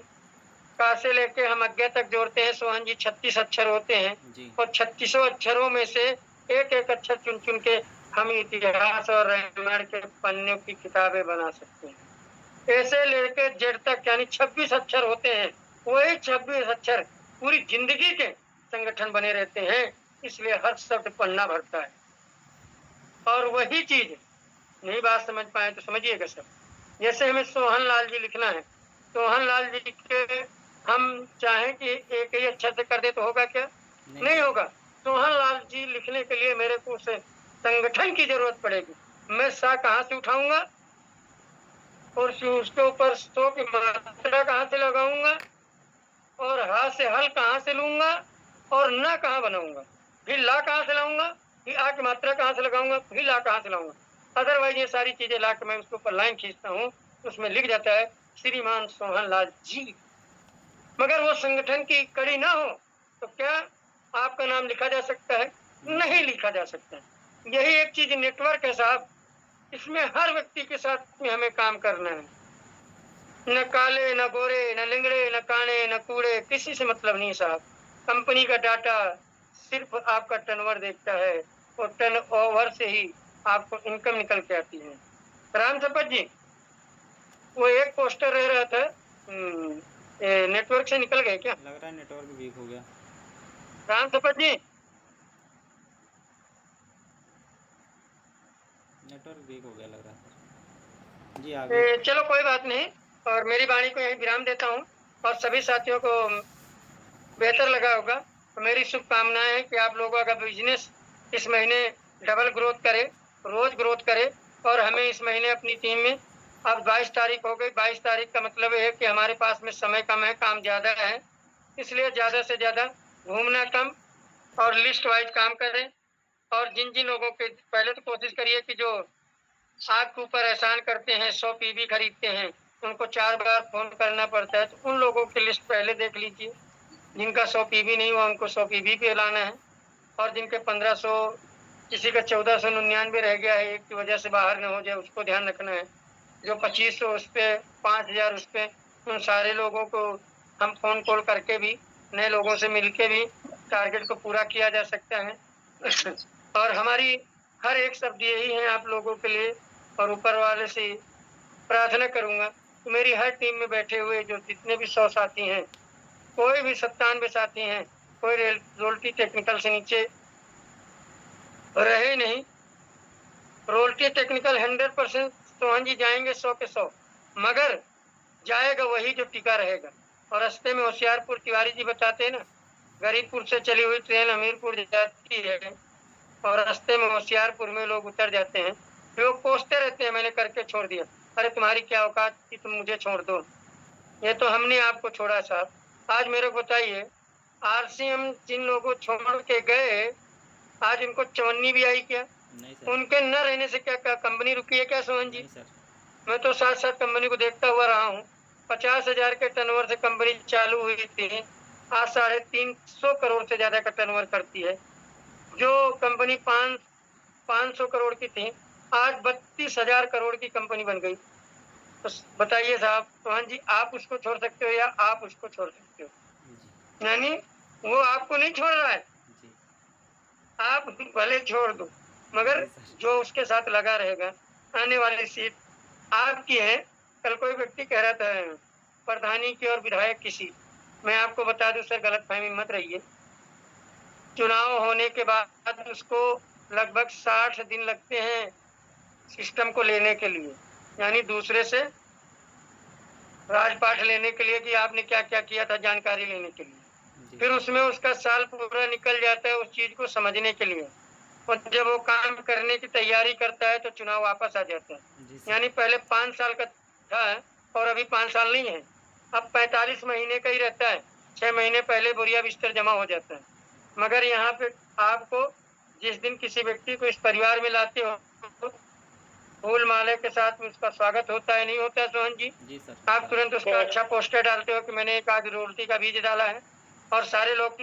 का से लेके हम अज्ञा तक जोड़ते हैं। सोहन जी 36 अक्षर होते हैं जी। और 36 अक्षरों में से एक-एक अक्षर चुन-चुन के हम इतिहास और रामायण के पन्नों की किताबें बना सकते हैं। ऐसे लेके जेड तक यानी 26 अक्षर होते हैं। वही 26 अक्षर पूरी जिंदगी के संगठन बने रहते हैं, इसलिए हर शब्द पढ़ना पड़ता है। और वही चीज नहीं बात समझ पाए तो समझिएगा सर। जैसे हमें सोहन लाल जी लिखना है, सोहन लाल जी के हम चाहें कि एक ही अक्षर से कर दे तो होगा क्या? नहीं होगा। सोहन लाल जी लिखने के लिए मेरे को उस संगठन की जरूरत पड़ेगी। मैं सा कहाँ से उठाऊंगा और उसके ऊपर सो की मात्रा कहाँ से लगाऊंगा और हा से हल कहाँ से लूंगा और ना कहाँ बनाऊंगा, फिर ला कहाँ से लाऊंगा, फिर आ की मात्रा कहाँ से लगाऊंगा, फिर ला कहाँ से लाऊंगा। अदरवाइज ये सारी चीजें ला के मैं उसके ऊपर लाइन खींचता हूँ, उसमें लिख जाता है श्रीमान सोहन लाल जी। मगर वो संगठन की कड़ी ना हो तो क्या आपका नाम लिखा जा सकता है? नहीं लिखा जा सकता है। यही एक चीज नेटवर्क है साहब, इसमें हर व्यक्ति के साथ में हमें काम करना है। न काले, न गोरे, न लिंगड़े, न काने, न कूड़े, किसी से मतलब नहीं साहब। कंपनी का डाटा सिर्फ आपका टर्नओवर देखता है और टर्नओवर से ही आपको इनकम निकल के आती है। राम सपत जी, वो एक पोस्टर रह रहा था, नेटवर्क से निकल गए क्या? लग रहा है नेटवर्क वीक हो गया। राम सपत जी, नेटवर्क वीक हो गया लग रहा है। जी आगे। चलो कोई बात नहीं, और मेरी वाणी को यही विराम देता हूँ और सभी साथियों को बेहतर लगा होगा। तो मेरी शुभकामनाएं है कि आप लोगों का बिजनेस इस महीने डबल ग्रोथ करे, रोज ग्रोथ करे। और हमें इस महीने अपनी टीम में, अब 22 तारीख हो गई, 22 तारीख का मतलब है कि हमारे पास में समय कम है, काम ज्यादा है, इसलिए ज्यादा से ज्यादा घूमना कम और लिस्ट वाइज काम करें। और जिन जिन लोगों के पहले तो कोशिश करिए कि जो आपके ऊपर एहसान करते हैं, 100 पीबी खरीदते हैं, उनको 4 बार फोन करना पड़ता है, तो उन लोगों की लिस्ट पहले देख लीजिए। जिनका 100 पीबी नहीं हुआ उनको 100 पीबी पे लाना है, और जिनके 1500, किसी का 1499 रह गया है, एक की वजह से बाहर न हो जाए, उसको ध्यान रखना है। जो 2500 उस पे, 5000 उस पे, उन सारे लोगों को हम फोन कॉल करके भी, नए लोगों से मिलके भी टारगेट को पूरा किया जा सकता है। और हमारी हर एक शब्द यही है आप लोगों के लिए, और ऊपर वाले से प्रार्थना करूंगा कि मेरी हर टीम में बैठे हुए जो जितने भी 100 साथी हैं, कोई भी 97 साथी हैं, कोई रोल्टी टेक्निकल से नीचे रहे नहीं। रोल्टी टेक्निकल 100% सोहन जी जाएंगे 100 के 100, मगर जाएगा वही जो टिका रहेगा। और रास्ते में होशियारपुर तिवारी जी बताते हैं ना, गरीबपुर से चली हुई ट्रेन हमीरपुर जाती है और रास्ते में होशियारपुर में लोग उतर जाते हैं, लोग कोसते रहते हैं मैंने करके छोड़ दिया, अरे तुम्हारी क्या औकात कि तुम मुझे छोड़ दो। ये तो हमने आपको छोड़ा साहब। आज मेरे को बताइए, आरसीएम जिन लोगों छोड़ के गए, आज उनको चवन्नी भी आई क्या? नहीं सर। उनके न रहने से क्या कंपनी रुकी है क्या सोहन जी? नहीं सर। मैं तो साथ साथ कंपनी को देखता हुआ रहा हूँ। 50,000 के टर्नओवर से कंपनी चालू हुई थी, आज 350 करोड़ से ज्यादा का टर्नओवर करती है। जो कंपनी 500 करोड़ की थी, आज 32,000 करोड़ की कंपनी बन गई। तो बताइए साहब सोहन जी, आप उसको छोड़ सकते हो या आप उसको छोड़ सकते हो? जी। यानी वो आपको नहीं छोड़ रहा है, जी। आप भले छोड़ दो, मगर जी सर। जो उसके साथ लगा रहेगा, आने वाली सीट आपकी है। कल कोई व्यक्ति कह रहा था प्रधानी की और विधायक की सीट, मैं आपको बता दूं सर, गलतफहमी मत रहिए। चुनाव होने के बाद उसको लगभग 60 दिन लगते हैं सिस्टम को लेने के लिए, यानी दूसरे से राजपाठ लेने के लिए कि आपने क्या क्या किया था, जानकारी लेने के लिए। जी फिर उसमें उसका साल पूरा निकल जाता है उस चीज को समझने के लिए, और जब वो काम करने की तैयारी करता है तो चुनाव वापस आ जाता है। जी सर। यानी पहले 5 साल का था और अभी 5 साल नहीं है, अब 45 महीने का ही रहता है। 6 महीने पहले बोरिया बिस्तर जमा हो जाता है। मगर यहाँ पे आपको जिस दिन किसी व्यक्ति को इस परिवार में लाते हो, फूल माले के साथ में उसका स्वागत होता है, नहीं होता है सोहन जी? जी सर आप होता है। तुरंत उसका अच्छा पोस्टर डालते हो कि मैंने एक आध रोटी का बीज डाला है, और सारे लोग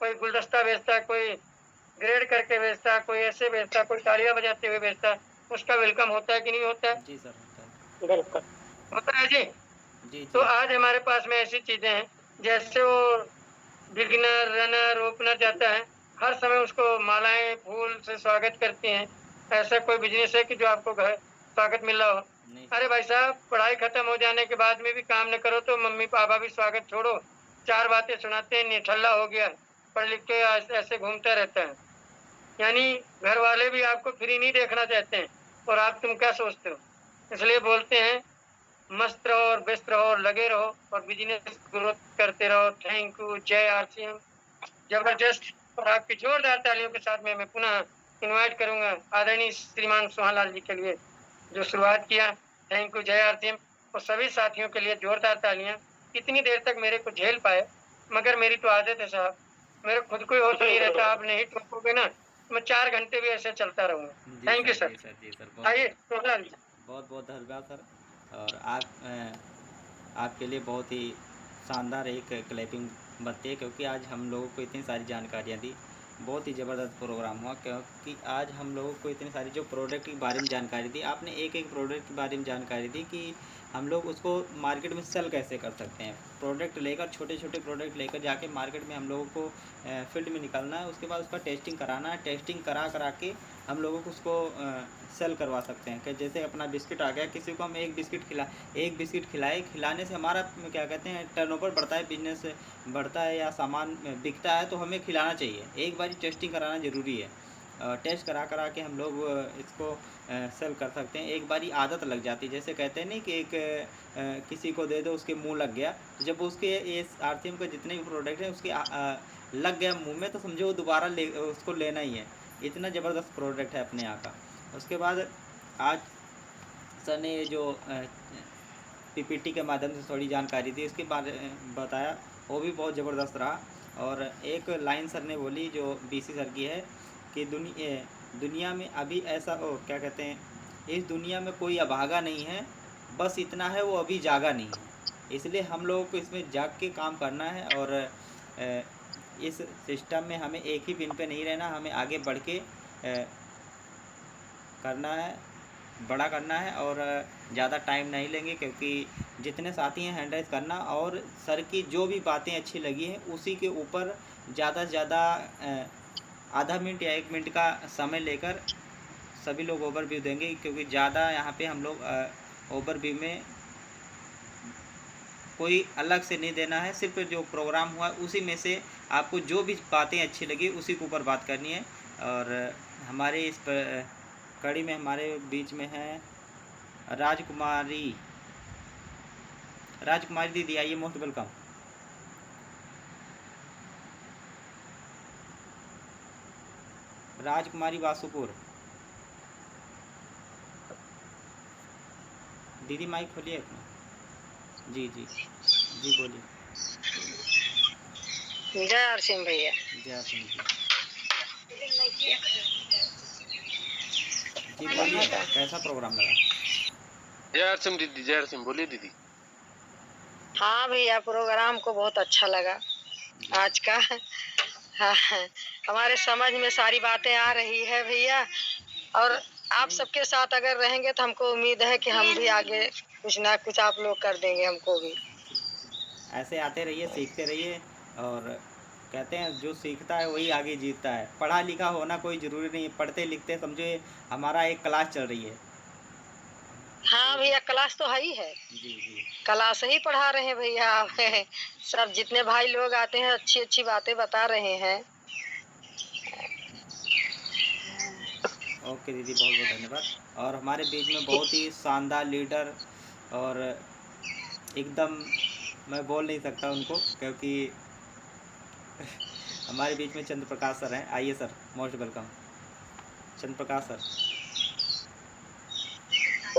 कोई गुलदस्ता बेचता है, कोई ग्रेड करके बेचता है, कोई ऐसे बेचता है, कोई तालियां बजाते हुए बेचता है। उसका वेलकम होता है कि नहीं होता है? जी सर होता है। बिल्कुल होता है जी। जी तो जी। आज हमारे पास में ऐसी चीजें हैं, जैसे वो बिगिनर रनर ओपनर जाता है, हर समय उसको मालाएं फूल से स्वागत करते हैं। ऐसा कोई बिजनेस है कि जो आपको घर स्वागत मिल रहा हो? नहीं अरे सर। भाई साहब, पढ़ाई खत्म हो जाने के बाद में भी काम न करो तो मम्मी पापा भी स्वागत छोड़ो, 4 बातें सुनाते हैं, निठल्ला हो गया, पढ़ लिख के ऐसे घूमता रहता है। यानी घर वाले भी आपको फ्री नहीं देखना चाहते हैं, और आप तुम क्या सोचते हो? इसलिए बोलते हैं मस्त रहो और व्यस्त रहो और लगे रहो और बिजनेस ग्रोथ करते रहो। थैंक यू, जय आरसीएम। जबरदस्त। और आपकी जोरदार तालियों के साथ में मैं पुनः इनवाइट करूंगा आदरणीय श्रीमान सोहनलाल जी के लिए, जो शुरुआत किया। थैंक यू, जय आरसीएम। और सभी साथियों के लिए जोरदार तालियां। इतनी देर तक मेरे को झेल पाए, मगर मेरी तो आदत है साहब, मेरे खुद को ही होश नहीं रहता। आप नहीं टोकोगे ना, मैं 4 घंटे भी ऐसे चलता रहूंगा। जी थैंक यू सर सर। जी सर जी सर। बहुत आइए सोहनलाल जी। बहुत बहुत धन्यवाद सर। और आपके लिए बहुत ही शानदार एक क्लैपिंग बनती है, क्योंकि आज हम लोगों को इतनी सारी जानकारियाँ दी। बहुत ही ज़बरदस्त प्रोग्राम हुआ, क्योंकि आज हम लोगों को इतनी सारी जो प्रोडक्ट के बारे में जानकारी दी, आपने एक एक प्रोडक्ट के बारे में जानकारी दी कि हम लोग उसको मार्केट में सेल कैसे कर सकते हैं। प्रोडक्ट लेकर, छोटे छोटे प्रोडक्ट लेकर जाके मार्केट में हम लोगों को फील्ड में निकलना है, उसके बाद उसका टेस्टिंग कराना है। टेस्टिंग करा करा के हम लोगों को उसको सेल करवा सकते हैं। कि जैसे अपना बिस्किट आ गया, किसी को हम एक बिस्किट खिलाए, खिलाने से हमारा क्या कहते हैं टर्नओवर बढ़ता है, बिजनेस बढ़ता है या सामान बिकता है, तो हमें खिलाना चाहिए। एक बारी टेस्टिंग कराना ज़रूरी है। टेस्ट करा करा के हम लोग इसको सेल कर सकते हैं। एक बारी आदत लग जाती है, जैसे कहते हैं नहीं कि एक किसी को दे दो उसके मुंह लग गया, तो जब उसके ये आरसीएम के जितने भी प्रोडक्ट हैं उसके लग गया मुंह में, तो समझो वो दोबारा उसको लेना ही है। इतना ज़बरदस्त प्रोडक्ट है अपने यहाँ का। उसके बाद आज सर ने ये जो पीपीटी के माध्यम से थोड़ी जानकारी दी, इसके बारे में बताया, वो भी बहुत ज़बरदस्त रहा। और एक लाइन सर ने बोली जो बीसी सर की है कि दुनिया में अभी ऐसा क्या कहते हैं, इस दुनिया में कोई अभागा नहीं है, बस इतना है वो अभी जागा नहीं है। इसलिए हम लोगों को इसमें जाग के काम करना है, और इस सिस्टम में हमें एक ही पिन पे नहीं रहना, हमें आगे बढ़ के करना है, बड़ा करना है। और ज़्यादा टाइम नहीं लेंगे, क्योंकि जितने साथी हैं हैंडराइज करना, और सर की जो भी बातें अच्छी लगी हैं उसी के ऊपर ज़्यादा से ज़्यादा आधा मिनट या 1 मिनट का समय लेकर सभी लोग ओवरव्यू देंगे, क्योंकि ज़्यादा यहाँ पे हम लोग ओवरव्यू में कोई अलग से नहीं देना है। सिर्फ जो प्रोग्राम हुआ उसी में से आपको जो भी बातें अच्छी लगी उसी के ऊपर बात करनी है। और हमारे इस कड़ी में हमारे बीच में है राजकुमारी दीदी, आइए, मोस्ट वेलकम। राजकुमारी वासुपुर दीदी, माइक खोलिए अपना। जी जी जी, बोलिए। जय आरसिंह भैया। जय सिंह जी बोलिए, कैसा प्रोग्राम लगा? जय सिंह दीदी, जय सिंह, बोलिए दीदी। हाँ भैया, प्रोग्राम को बहुत अच्छा लगा आज का। हाँ, हमारे समझ में सारी बातें आ रही है भैया, और आप सबके साथ अगर रहेंगे तो हमको उम्मीद है कि हम भी आगे कुछ ना कुछ आप लोग कर देंगे हमको भी। ऐसे आते रहिए, सीखते रहिए। और कहते हैं जो सीखता है वही आगे जीतता है। पढ़ा लिखा होना कोई ज़रूरी नहीं है, पढ़ते लिखते समझो हमारा एक क्लास चल रही है। हाँ हाँ भैया, क्लास तो है ही है, जी जी क्लास ही पढ़ा रहे हैं भैया। सब जितने भाई लोग आते हैं अच्छी अच्छी बातें बता रहे हैं। ओके दीदी, बहुत बहुत धन्यवाद। और हमारे बीच में बहुत ही शानदार लीडर, और एकदम मैं बोल नहीं सकता उनको, क्योंकि हमारे बीच में चंद्र प्रकाश सर हैं। आइए सर, मोस्ट वेलकम चंद्र प्रकाश सर।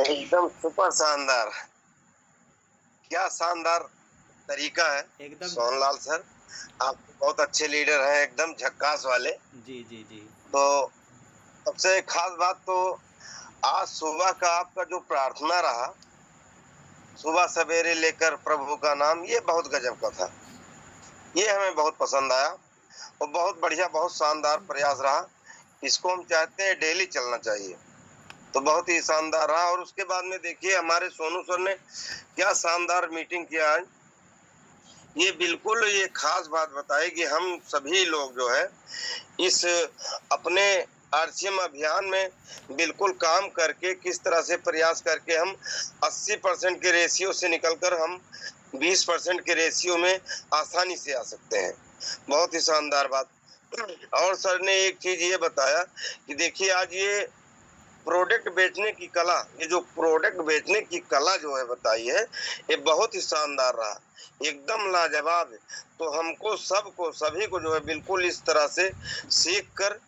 एकदम सुपर शानदार, क्या शानदार तरीका है एकदम सोनलाल सर। आप बहुत अच्छे लीडर हैं, एकदम झक्कास वाले। जी जी जी तो सबसे खास बात तो आज सुबह का आपका जो प्रार्थना रहा, सुबह सवेरे लेकर प्रभु का नाम, ये बहुत गजब का था। ये हमें बहुत पसंद आया और बहुत बढ़िया, बहुत शानदार प्रयास रहा। इसको हम चाहते हैं डेली चलना चाहिए। तो बहुत ही शानदार रहा। और उसके बाद में देखिए हमारे सोनू सर ने क्या शानदार मीटिंग किया है। ये बिल्कुल ये खास बात बताई कि हम सभी लोग जो है इस अपने आरसीएम अभियान में बिल्कुल काम करके, किस तरह से प्रयास करके हम 80% के रेशियो से निकलकर हम 20% के रेशियो में आसानी से आ सकते हैं। बहुत ही शानदार बात। और सर ने एक चीज ये बताया कि देखिए आज ये प्रोडक्ट बेचने की कला, ये जो प्रोडक्ट बेचने की कला जो है बताई है, ये बहुत ही शानदार रहा, एकदम लाजवाब है। तो हमको सबको, सभी को जो है बिल्कुल इस तरह से सीख कर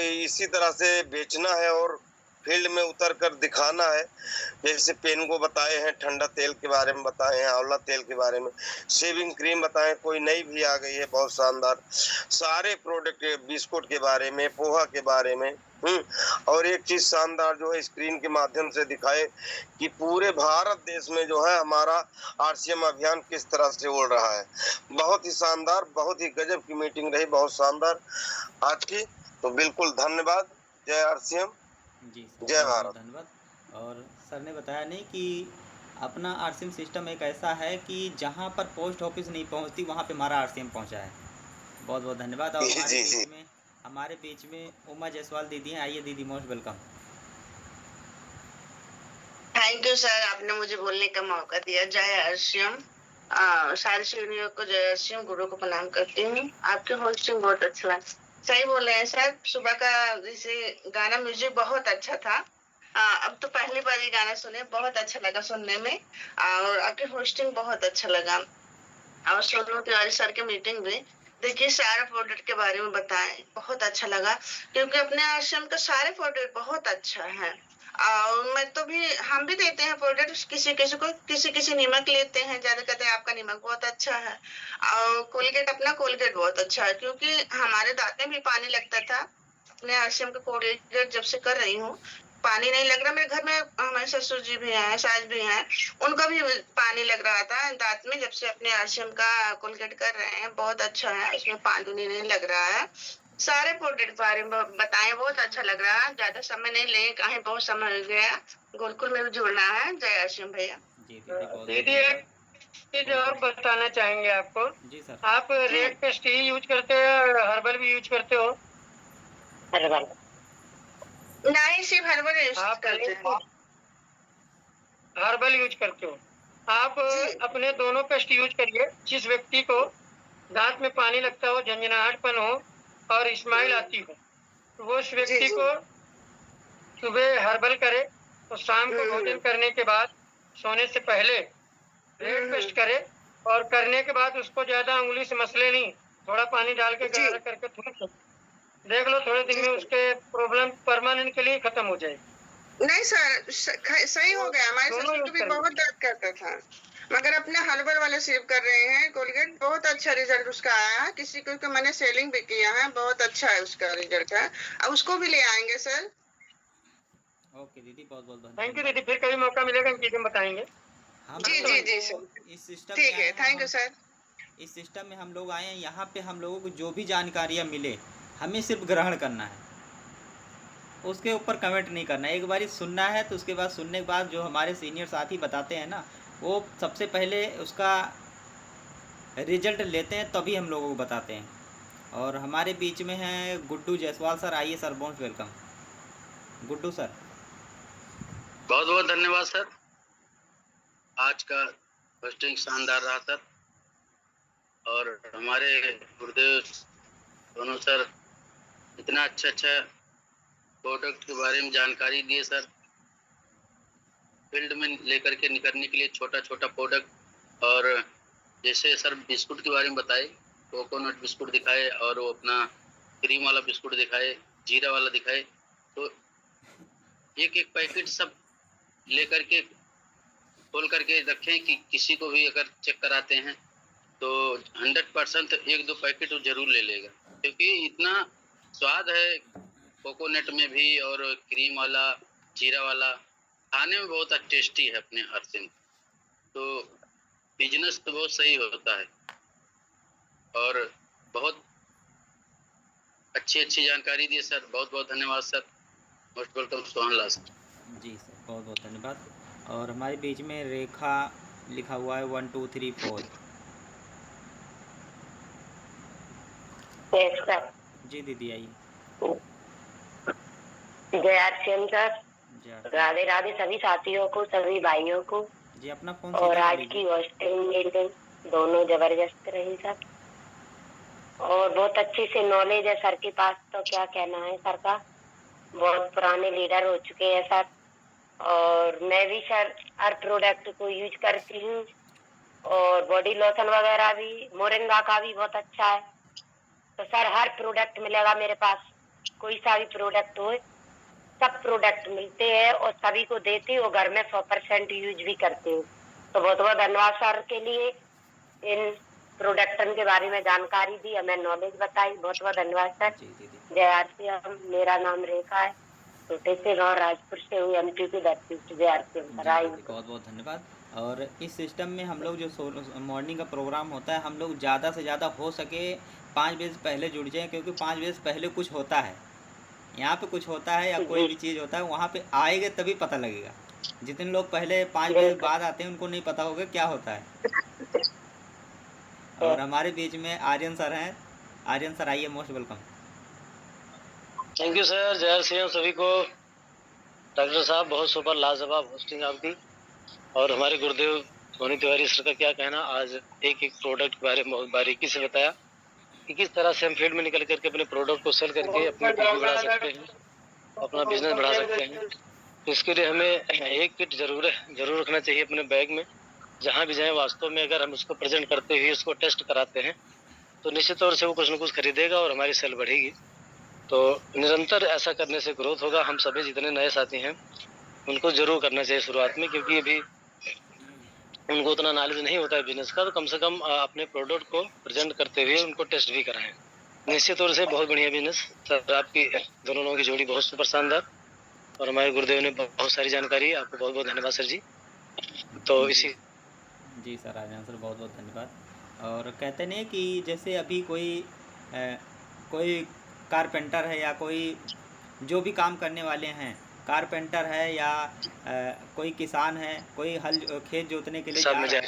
इसी तरह से बेचना है और फील्ड में उतर कर दिखाना है। जैसे पेन को बताए हैं, ठंडा तेल के बारे में बताए हैं, आंवला तेल के बारे में, शेविंग क्रीम बताए, कोई नई भी आ गई है बहुत शानदार, सारे प्रोडक्ट, बिस्कुट के बारे में, पोहा के बारे में। और एक चीज शानदार जो है स्क्रीन के माध्यम से दिखाए कि पूरे भारत देश में जो है हमारा आरसीएम अभियान किस तरह से उड़ रहा है। बहुत ही शानदार, बहुत ही गजब की मीटिंग रही, बहुत शानदार आज की। तो बिल्कुल धन्यवाद। जय आरसीएम, जी सर, जय बहुत बहुत भारत। धन्यवाद। और सर ने बताया नहीं कि अपना आरसीएम सिस्टम एक ऐसा है कि जहाँ पर पोस्ट ऑफिस नहीं पहुँचती वहाँ पे हमारा आरसीएम पहुँचा है। बहुत बहुत धन्यवाद। और जी हमारे बीच में उमा जायसवाल दीदी हैं। आइए दीदी, most welcome. Thank you sir, आपने मुझे बोलने का मौका दिया। जय आरसीएम। सारे शिवनियों को जय आरसीएम, गुरु को प्रणाम करती हूँ। आपके होस्टिंग बहुत अच्छा लगा। सही बोल रहे हैं सर, सुबह का जैसे गाना म्यूजिक बहुत अच्छा था। अब तो पहली बार ये गाना सुने, बहुत अच्छा लगा सुनने में। और आपकी होस्टिंग बहुत अच्छा लगा। और सोनू तिवारी सर की मीटिंग भी देखिए, सारे प्रोडक्ट के बारे में बताएं, बहुत अच्छा लगा। क्योंकि अपने आश्रम का सारे प्रोडक्ट बहुत अच्छा है। और मैं तो भी, हम भी देते हैं प्रोडक्ट, किसी किसी को, किसी किसी नमक लेते हैं, ज्यादा कहते हैं आपका नमक बहुत अच्छा है। और कोलगेट, अपना कोलगेट बहुत अच्छा है। क्योंकि हमारे दांत में भी पानी लगता था। अपने आश्रम का कोलगेट जब से कर रही हूँ, पानी नहीं लग रहा। मेरे घर में हमारे ससुर जी भी हैं, सास भी हैं, उनका भी पानी लग रहा था दांत में। जब से अपने आश्रम का कोलगेट कर रहे हैं, बहुत अच्छा है, उसमें पानी नहीं लग रहा है। सारे प्रोडक्ट बारे में बताएं, बहुत अच्छा लग रहा है। ज्यादा समय नहीं लें, कहीं बहुत समय हो गया। गोकुल में भी जुड़ना है। जय आश्रम भैया। जी दीदी, बहुत बहुत दीदी धन्यवाद। एक चीज और बताना चाहेंगे आपको। जी सर। आप रेड पेस्ट ही यूज करते हो और हर्बल भी यूज करते हो? हर्बल नहीं, सिर्फ हर्बल यूज आप करते हैं। हर्बल यूज करते हो? आप जी। अपने दोनों पेस्ट यूज करिए। जिस व्यक्ति को दांत में पानी लगता हो, झंझनाहटपन हो और स्माइल आती हो, तो वो उस व्यक्ति जी। को सुबह हर्बल करे और शाम को भोजन करने के बाद, सोने से पहले रेड पेस्ट करे। और करने के बाद उसको ज्यादा उंगली से मसले नहीं, थोड़ा पानी डाल के जी। गरारा करके थूक देख लो, थोड़े दिन में उसके प्रॉब्लम परमानेंट के लिए खत्म हो जाएगी। नहीं सर, सही हो गया। हमारे दोनों ससुर यूज को भी करेंगे। बहुत दर्द करता था, मगर अपने हर्बल वाले सिर्फ कर रहे हैं। कोलगेट बहुत अच्छा रिजल्ट उसका आया है। किसी को मैंने सेलिंग भी किया है, बहुत अच्छा है उसका रिजल्ट है। अब उसको भी ले आएंगे सर। ओके दीदी, बहुत बहुत थैंक यू धन्यवाद। दीदी, फिर कभी मौका मिलेगा इन चीजें बताएंगे। हम जी लोग जी जी सर, इस सिस्टम में ठीक आए है। हैं। Thank you sir. इस सिस्टम में हम लोग आए हैं, यहाँ पे हम लोगों को जो भी जानकारियाँ मिले हमें सिर्फ ग्रहण करना है, उसके ऊपर कमेंट नहीं करना है। एक बारी सुनना है तो उसके बाद, सुनने के बाद जो हमारे सीनियर साथी बताते हैं ना, वो सबसे पहले उसका रिजल्ट लेते हैं, तभी हम लोगों को बताते हैं। और हमारे बीच में हैं गुड्डू जायसवाल सर। आइए sir, most welcome Guddu sir. बहुत बहुत धन्यवाद सर। आज का होस्टिंग शानदार रहा सर। और हमारे गुरुदेव दोनों सर इतना अच्छा प्रोडक्ट के बारे में जानकारी दिए सर। फील्ड में लेकर के निकलने के लिए छोटा प्रोडक्ट, और जैसे सर बिस्कुट के बारे में बताए, कोकोनट बिस्कुट दिखाए और वो अपना क्रीम वाला बिस्कुट दिखाए, जीरा वाला दिखाए, तो एक पैकेट सब लेकर के खोल करके रखें कि किसी को भी अगर चेक कराते हैं तो 100% 1-2 पैकेट वो जरूर ले लेगा, क्योंकि इतना स्वाद है कोकोनट में भी और क्रीम वाला जीरा वाला, खाने में बहुत टेस्टी है अपने हाथ से। तो बिजनेस तो बहुत सही होता है। और बहुत अच्छी जानकारी दी सर, बहुत बहुत धन्यवाद sir. Most welcome Sohan Lal sir. जी सर, बहुत बहुत धन्यवाद। और हमारे बीच में रेखा लिखा हुआ है 1 2 3 4। सर जी दीदी आइए। जय आरसीएम सर, जी आप- राधे राधे सभी साथियों को, सभी भाइयों को। जी अपना फोन और सीधा कर आज लीजिए। की होस्टिंग मीटिंग दोनों जबरदस्त रही सर, और बहुत अच्छे से नॉलेज है सर के पास। तो क्या कहना है सर का, बहुत पुराने लीडर हो चुके हैं सर। और मैं भी सर हर प्रोडक्ट को यूज करती हूँ, और बॉडी लोशन वगैरह भी, मोरिंगा का भी बहुत अच्छा है। तो सर हर प्रोडक्ट मिलेगा मेरे पास, कोई सा भी प्रोडक्ट हो, सब प्रोडक्ट मिलते हैं और सभी को देती हूँ, घर में 100% यूज भी करती हूँ। तो बहुत बहुत धन्यवाद सर के लिए, इन प्रोडक्टन के बारे में जानकारी दी, हमें नॉलेज बताई। बहुत बहुत धन्यवाद सर। जी दीदी। जय आरसीएम। मेरा नाम रेखा है, छोटे से गाँव राजपुर से हुई, एमपी की धरती से। जय आरसीएम जी सर। दीदी, बहुत बहुत धन्यवाद। और इस सिस्टम में हम लोग जो मॉर्निंग का प्रोग्राम होता है, हम लोग ज़्यादा से ज़्यादा हो सके 5 बजे से पहले जुड़ जाएं, क्योंकि 5 बजे से पहले कुछ होता है, यहाँ पे कुछ होता है या कोई भी चीज़ होता है, वहाँ पे आएंगे तभी पता लगेगा। जितने लोग पहले 5 बजे बाद आते हैं उनको नहीं पता होगा क्या होता है। और हमारे बीच में आर्यन सर हैं। आर्यन सर आइए, most welcome. Thank you sir. जय आरसीएम सभी को। डॉक्टर साहब बहुत सुपर लाजवाब होस्टिंग आपकी। और हमारे गुरुदेव सोनी तिवारी सर का क्या कहना, आज एक प्रोडक्ट के बारे में बहुत बारीकी से बताया कि किस तरह से हम फील्ड में निकल करके अपने प्रोडक्ट को सेल करके अपनी बिक्री बढ़ा सकते हैं, अपना बिजनेस बढ़ा सकते हैं। तो इसके लिए हमें एक किट जरूर रखना चाहिए अपने बैग में। जहाँ भी जाएं, वास्तव में अगर हम उसको प्रेजेंट करते हुए उसको टेस्ट कराते हैं तो निश्चित तौर से वो कुछ न कुछ खरीदेगा और हमारी सेल बढ़ेगी। तो निरंतर ऐसा करने से ग्रोथ होगा। हम सभी जितने नए साथी हैं उनको जरूर करना चाहिए शुरुआत में, क्योंकि अभी उनको उतना नॉलेज नहीं होता है बिजनेस का। तो कम से कम अपने प्रोडक्ट को प्रेजेंट करते हुए उनको टेस्ट भी कराएं। निश्चित तौर से बहुत बढ़िया बिजनेस सर। आपकी दोनों लोगों की जोड़ी बहुत सुपर शानदार, और हमारे गुरुदेव ने बहुत सारी जानकारी। आपको बहुत बहुत धन्यवाद सर जी। तो इसी जी सर, आर्यन सर बहुत बहुत धन्यवाद। और कहते नहीं कि जैसे अभी कोई कारपेंटर है या कोई जो भी काम करने वाले हैं, कारपेंटर है या कोई किसान है, कोई खेत जोतने के लिए जा रहा है।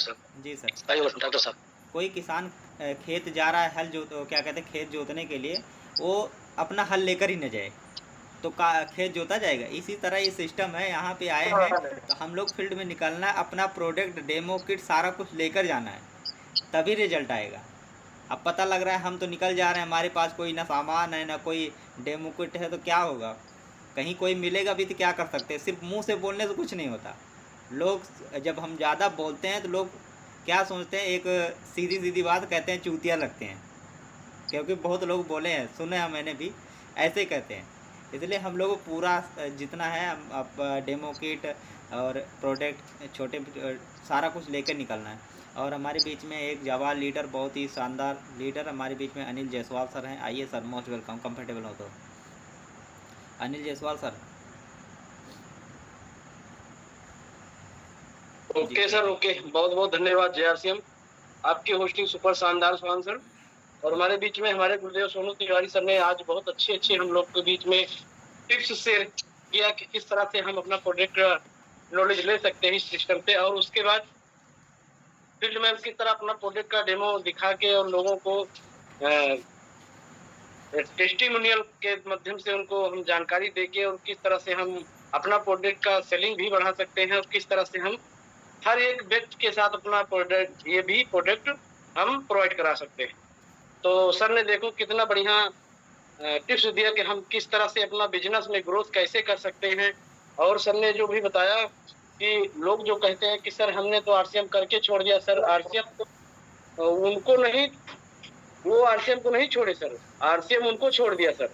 जी सर। डॉक्टर साहब, कोई किसान खेत जा रहा है, क्या कहते हैं, खेत जोतने के लिए, वो अपना हल लेकर ही न जाए तो खेत जोता जाएगा। इसी तरह ये सिस्टम है। यहाँ पे आए हैं तो हम लोग फील्ड में निकलना है, अपना प्रोडक्ट, डेमो किट सारा कुछ लेकर जाना है, तभी रिजल्ट आएगा। अब पता लग रहा है हम तो निकल जा रहे हैं, हमारे पास कोई ना सामान है ना कोई डेमो किट है, तो क्या होगा? कहीं कोई मिलेगा भी तो क्या कर सकते हैं? सिर्फ मुंह से बोलने से कुछ नहीं होता। लोग जब हम ज़्यादा बोलते हैं तो लोग क्या सोचते हैं, एक सीधी सीधी बात कहते हैं, चूतिया लगते हैं। क्योंकि बहुत लोग बोले हैं, सुने हैं मैंने भी, ऐसे कहते हैं। इसलिए हम लोग पूरा जितना है अब डेमो किट और प्रोडक्ट छोटे सारा कुछ लेकर निकलना है। और हमारे बीच में एक जवान लीडर, बहुत ही शानदार लीडर हमारे बीच में अनिल जायसवाल सर हैं। आइए सर, मोस्ट वेलकम। कंफर्टेबल हो तो Anil Jaiswal sir. Okay sir, okay. बहुत बहुत धन्यवाद जय आरसीएम। आपकी होस्टिंग सुपर शानदार सोहन सर। और हमारे बीच में हमारे गुरुदेव सोनू तिवारी सर ने आज बहुत अच्छे हम लोग के बीच में टिप्स शेयर किया कि किस तरह से हम अपना प्रोडक्ट नॉलेज ले सकते हैं इस सिस्टम से। और उसके बाद फील्ड में किस तरह अपना प्रोडक्ट का डेमो दिखा के और लोगों को टेस्टिमोनियल के माध्यम से उनको हम जानकारी देके और किस तरह से हम अपना प्रोडक्ट का सेलिंग भी बढ़ा सकते हैं और किस तरह से हम हर एक व्यक्ति के साथ अपना प्रोडक्ट, ये भी प्रोडक्ट हम प्रोवाइड करा सकते हैं। तो सर ने देखो कितना बढ़िया टिप्स दिया कि हम किस तरह से अपना बिजनेस में ग्रोथ कैसे कर सकते हैं। और सर ने जो भी बताया कि लोग जो कहते हैं कि सर हमने तो आरसीएम करके छोड़ दिया, सर आरसीएम तो उनको नहीं, वो आरसीएम को नहीं छोड़े सर, आरसीएम उनको छोड़ दिया सर।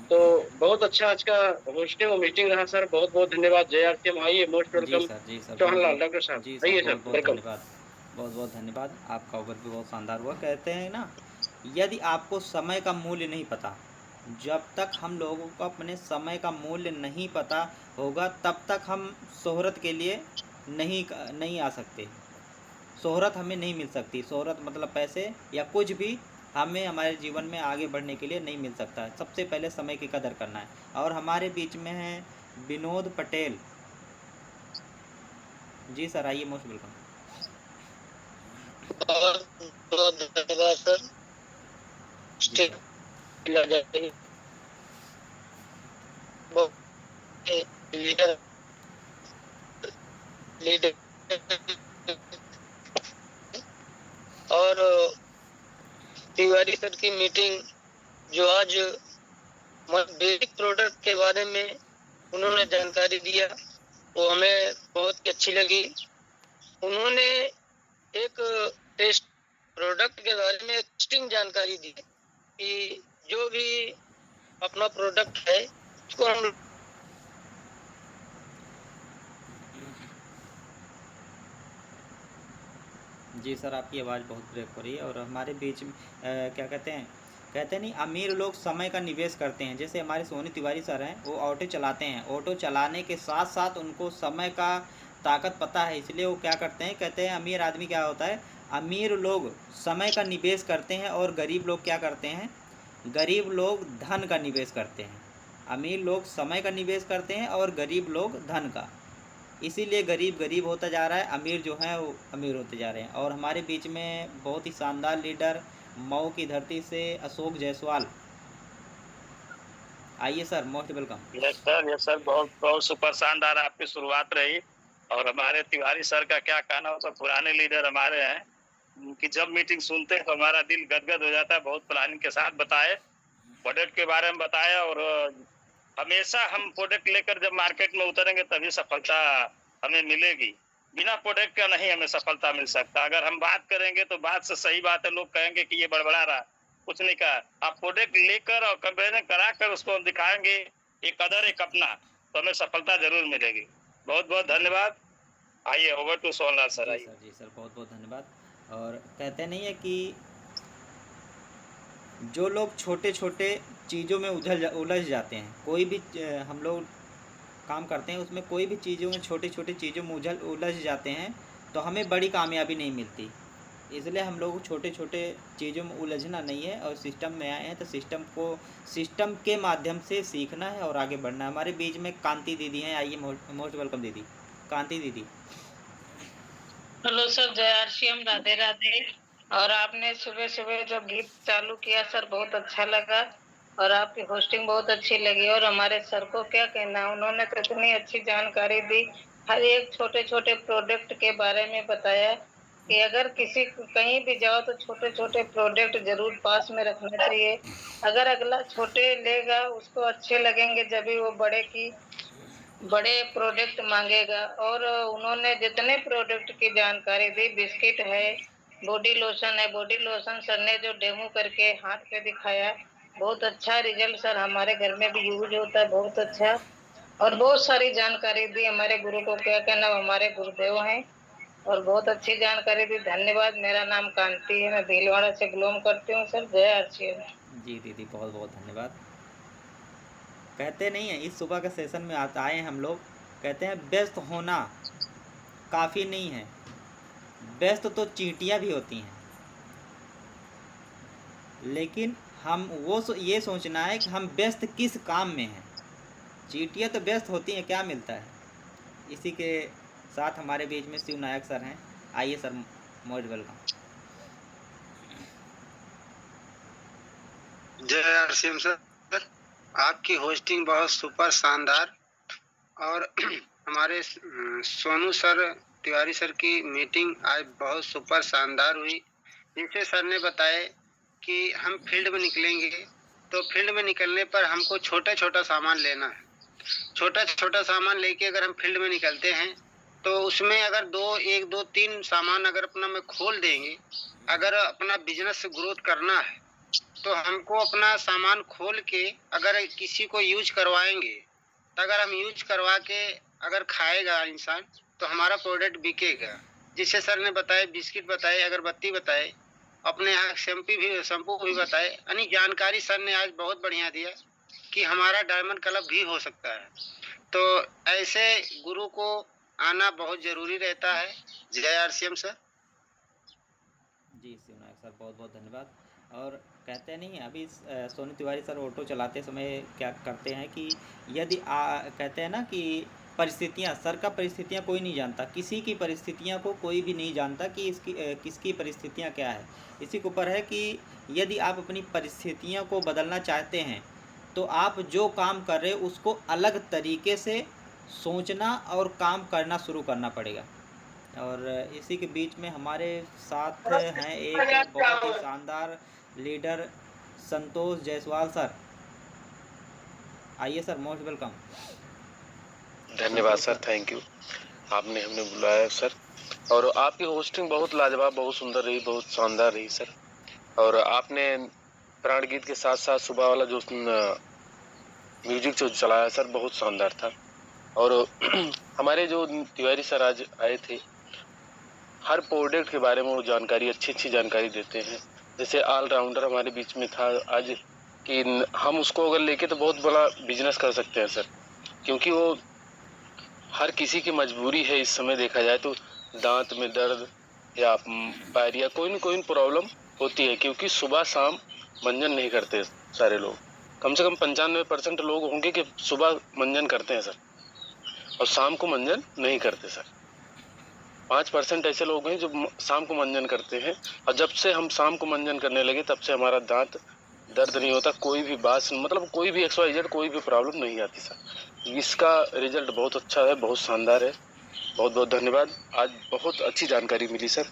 तो बहुत अच्छा आज का होस्टिंग और मीटिंग रहा सर, बहुत बहुत धन्यवाद। जय आरसीएम। आइए, मोस्ट जी वेलकम सर, जी सर, चौहान बहुत लाल बहुत, डॉक्टर साहब, जी सर, आइए बहुत सर, बहुत वेलकम। धन्यवाद, बहुत बहुत धन्यवाद। आपका ओवरव्यू बहुत शानदार हुआ। कहते हैं ना, यदि आपको समय का मूल्य नहीं पता, जब तक हम लोगों को अपने समय का मूल्य नहीं पता होगा, तब तक हम शोहरत के लिए नहीं आ सकते। शोहरत हमें नहीं मिल सकती। शोहरत मतलब पैसे या कुछ भी हमें हमारे जीवन में आगे बढ़ने के लिए नहीं मिल सकता है। सबसे पहले समय की कदर करना है। और हमारे बीच में हैं विनोद पटेल। जी सर, आइए, मोस्ट वेलकम। बहुत बहुत धन्यवाद सर। जी सर, लीडर लीडर और तिवारी सर की मीटिंग जो आज बेसिक प्रोडक्ट के बारे में उन्होंने जानकारी दिया, वो हमें बहुत अच्छी लगी। उन्होंने एक टेस्ट प्रोडक्ट के बारे में टेस्टिंग जानकारी दी कि जो भी अपना प्रोडक्ट है उसको हम जी सर, आपकी आवाज़ बहुत ब्रेक हो रही है। और हमारे बीच में क्या कहते नहीं, अमीर लोग समय का निवेश करते हैं। जैसे हमारे सोनी तिवारी सर हैं, वो ऑटो चलाते हैं। ऑटो चलाने के साथ साथ उनको समय का ताकत पता है, इसलिए वो क्या करते हैं, कहते हैं अमीर आदमी क्या होता है, अमीर लोग समय का निवेश करते हैं और गरीब लोग क्या करते हैं, गरीब लोग धन का निवेश करते हैं। अमीर लोग समय का निवेश करते हैं और गरीब लोग धन का। इसीलिए गरीब गरीब होता जा रहा है, अमीर जो है वो अमीर होते जा रहे हैं। और हमारे बीच में बहुत ही शानदार लीडर, मऊ की धरती से अशोक जायसवाल। आइए sir, most welcome. Yes sir, बहुत बहुत सुपर शानदार आपकी शुरुआत रही। और हमारे तिवारी सर का क्या कहना, वो तो पुराने लीडर हमारे हैं, उनकी जब मीटिंग सुनते हैं तो हमारा दिल गदगद हो जाता है। बहुत प्लानिंग के साथ बताए, प्रोडक्ट के बारे में बताया। और हमेशा हम प्रोडक्ट लेकर जब मार्केट में उतरेंगे तभी सफलता हमें मिलेगी। बिना प्रोडक्ट का नहीं हमें सफलता मिल सकता। अगर हम बात करेंगे तो बात से सही बात है, लोग कहेंगे कि ये बड़बड़ा रहा, कुछ नहीं कहा। आप प्रोडक्ट लेकर और कंपेरिजन कराकर उसको दिखाएंगे, एक अदर एक अपना, तो हमें सफलता जरूर मिलेगी। बहुत बहुत धन्यवाद। आइए, ओवर टू सोनलाल सर। जी आइए सर, जी सर, बहुत बहुत धन्यवाद। और कहते नहीं है कि जो लोग छोटे छोटे चीज़ों में उलझ जाते हैं, कोई भी हम लोग काम करते हैं उसमें कोई भी चीज़ों में, छोटी छोटी चीज़ों में उलझ जाते हैं, तो हमें बड़ी कामयाबी नहीं मिलती। इसलिए हम लोग छोटे छोटे चीज़ों में उलझना नहीं है, और सिस्टम में आए हैं तो सिस्टम के माध्यम से सीखना है और आगे बढ़ना है। हमारे बीच में कांति दीदी हैं। आइए, मोस्ट वेलकम दीदी, कांति दीदी। हेलो सर, जय आरसीएम, राधे राधे। और आपने सुबह सुबह जो गीत चालू किया सर, बहुत अच्छा लगा। और आपकी होस्टिंग बहुत अच्छी लगी। और हमारे सर को क्या कहना, उन्होंने तो इतनी अच्छी जानकारी दी, हर एक छोटे छोटे प्रोडक्ट के बारे में बताया कि अगर किसी कहीं भी जाओ तो छोटे छोटे प्रोडक्ट जरूर पास में रखना चाहिए। अगर अगला छोटे लेगा, उसको अच्छे लगेंगे, जब भी वो बड़े प्रोडक्ट मांगेगा। और उन्होंने जितने प्रोडक्ट की जानकारी दी, बिस्किट है, बॉडी लोशन है, बॉडी लोशन सर ने जो डेमो करके हाथ पे दिखाया, बहुत अच्छा रिजल्ट सर, हमारे घर में भी यूज होता है, बहुत अच्छा। और बहुत सारी जानकारी दी। हमारे गुरु को क्या कहना, हमारे गुरुदेव हैं। और बहुत अच्छी जानकारी दी, धन्यवाद। मेरा नाम कांति है, मैं भीलवाड़ा से बिलोंग करती हूँ सर। जय आरसीएम। जी दीदी, बहुत बहुत धन्यवाद। कहते नहीं हैं, इस सुबह के सेशन में आए हैं हम लोग, कहते हैं व्यस्त होना काफ़ी नहीं है, व्यस्त तो चींटियाँ भी होती हैं। लेकिन हम ये सोचना है कि हम व्यस्त किस काम में हैं। चींटियाँ तो व्यस्त होती हैं, क्या मिलता है। इसी के साथ हमारे बीच में शिव नायक सर हैं। आइए सर, मोस्ट वेलकम। जय आरसीएम सर, आपकी होस्टिंग बहुत सुपर शानदार। और हमारे सोनू सर तिवारी सर की मीटिंग आज बहुत सुपर शानदार हुई। जैसे सर ने बताया कि हम फील्ड में निकलेंगे, तो फील्ड में निकलने पर हमको छोटा छोटा सामान लेना है। छोटा छोटा सामान लेके अगर हम फील्ड में निकलते हैं तो उसमें अगर एक दो तीन सामान अगर अपना में खोल देंगे, अगर अपना बिजनेस ग्रोथ करना है तो हमको अपना सामान खोल के अगर किसी को यूज करवाएंगे, तो अगर हम यूज करवा के अगर खाएगा इंसान तो हमारा प्रोडक्ट बिकेगा। जिससे सर ने बताए, बिस्किट बताए, अगरबत्ती बताए, अपने यहाँ शैम्पू भी बताए, यानी जानकारी सर ने आज बहुत बढ़िया दिया कि हमारा डायमंड क्लब भी हो सकता है। तो ऐसे गुरु को आना बहुत जरूरी रहता है। जय आरसीएम सर। जी शिवनायक सर, बहुत बहुत धन्यवाद। और कहते नहीं अभी सोनू तिवारी सर ऑटो चलाते समय क्या करते हैं कि यदि कहते हैं ना कि परिस्थितियाँ, सर का परिस्थितियाँ कोई नहीं जानता, किसी की परिस्थितियाँ को कोई भी नहीं जानता कि किसकी परिस्थितियाँ क्या है। इसी के ऊपर है कि यदि आप अपनी परिस्थितियों को बदलना चाहते हैं तो आप जो काम कर रहे हो उसको अलग तरीके से सोचना और काम करना शुरू करना पड़ेगा। और इसी के बीच में हमारे साथ हैं एक बहुत ही शानदार लीडर संतोष जायसवाल सर। आइए सर, मोस्ट वेलकम। धन्यवाद सर, थैंक यू, आपने हमें बुलाया सर। और आपकी होस्टिंग बहुत लाजवाब, बहुत सुंदर रही, बहुत शानदार रही सर। और आपने प्राण गीत के साथ साथ सुबह वाला जो म्यूजिक जो चलाया सर, बहुत शानदार था। और हमारे जो तिवारी सर आज आए थे, हर प्रोडक्ट के बारे में वो जानकारी, अच्छी जानकारी देते हैं। जैसे ऑलराउंडर हमारे बीच में था आज कि हम उसको अगर लेके तो बहुत बड़ा बिजनेस कर सकते हैं सर, क्योंकि वो हर किसी की मजबूरी है इस समय देखा जाए तो। दांत में दर्द या पायरिया कोई न कोई प्रॉब्लम होती है, क्योंकि सुबह शाम मंजन नहीं करते सारे लोग। कम से कम 95% लोग होंगे कि सुबह मंजन करते हैं सर, और शाम को मंजन नहीं करते सर। 5% ऐसे लोग हैं जो शाम को मंजन करते हैं। और जब से हम शाम को मंजन करने लगे तब से हमारा दांत दर्द नहीं होता, कोई भी बात, मतलब कोई भी XYZ कोई भी प्रॉब्लम नहीं आती सर। इसका रिजल्ट बहुत अच्छा है, बहुत शानदार है। बहुत बहुत धन्यवाद, आज बहुत अच्छी जानकारी मिली सर।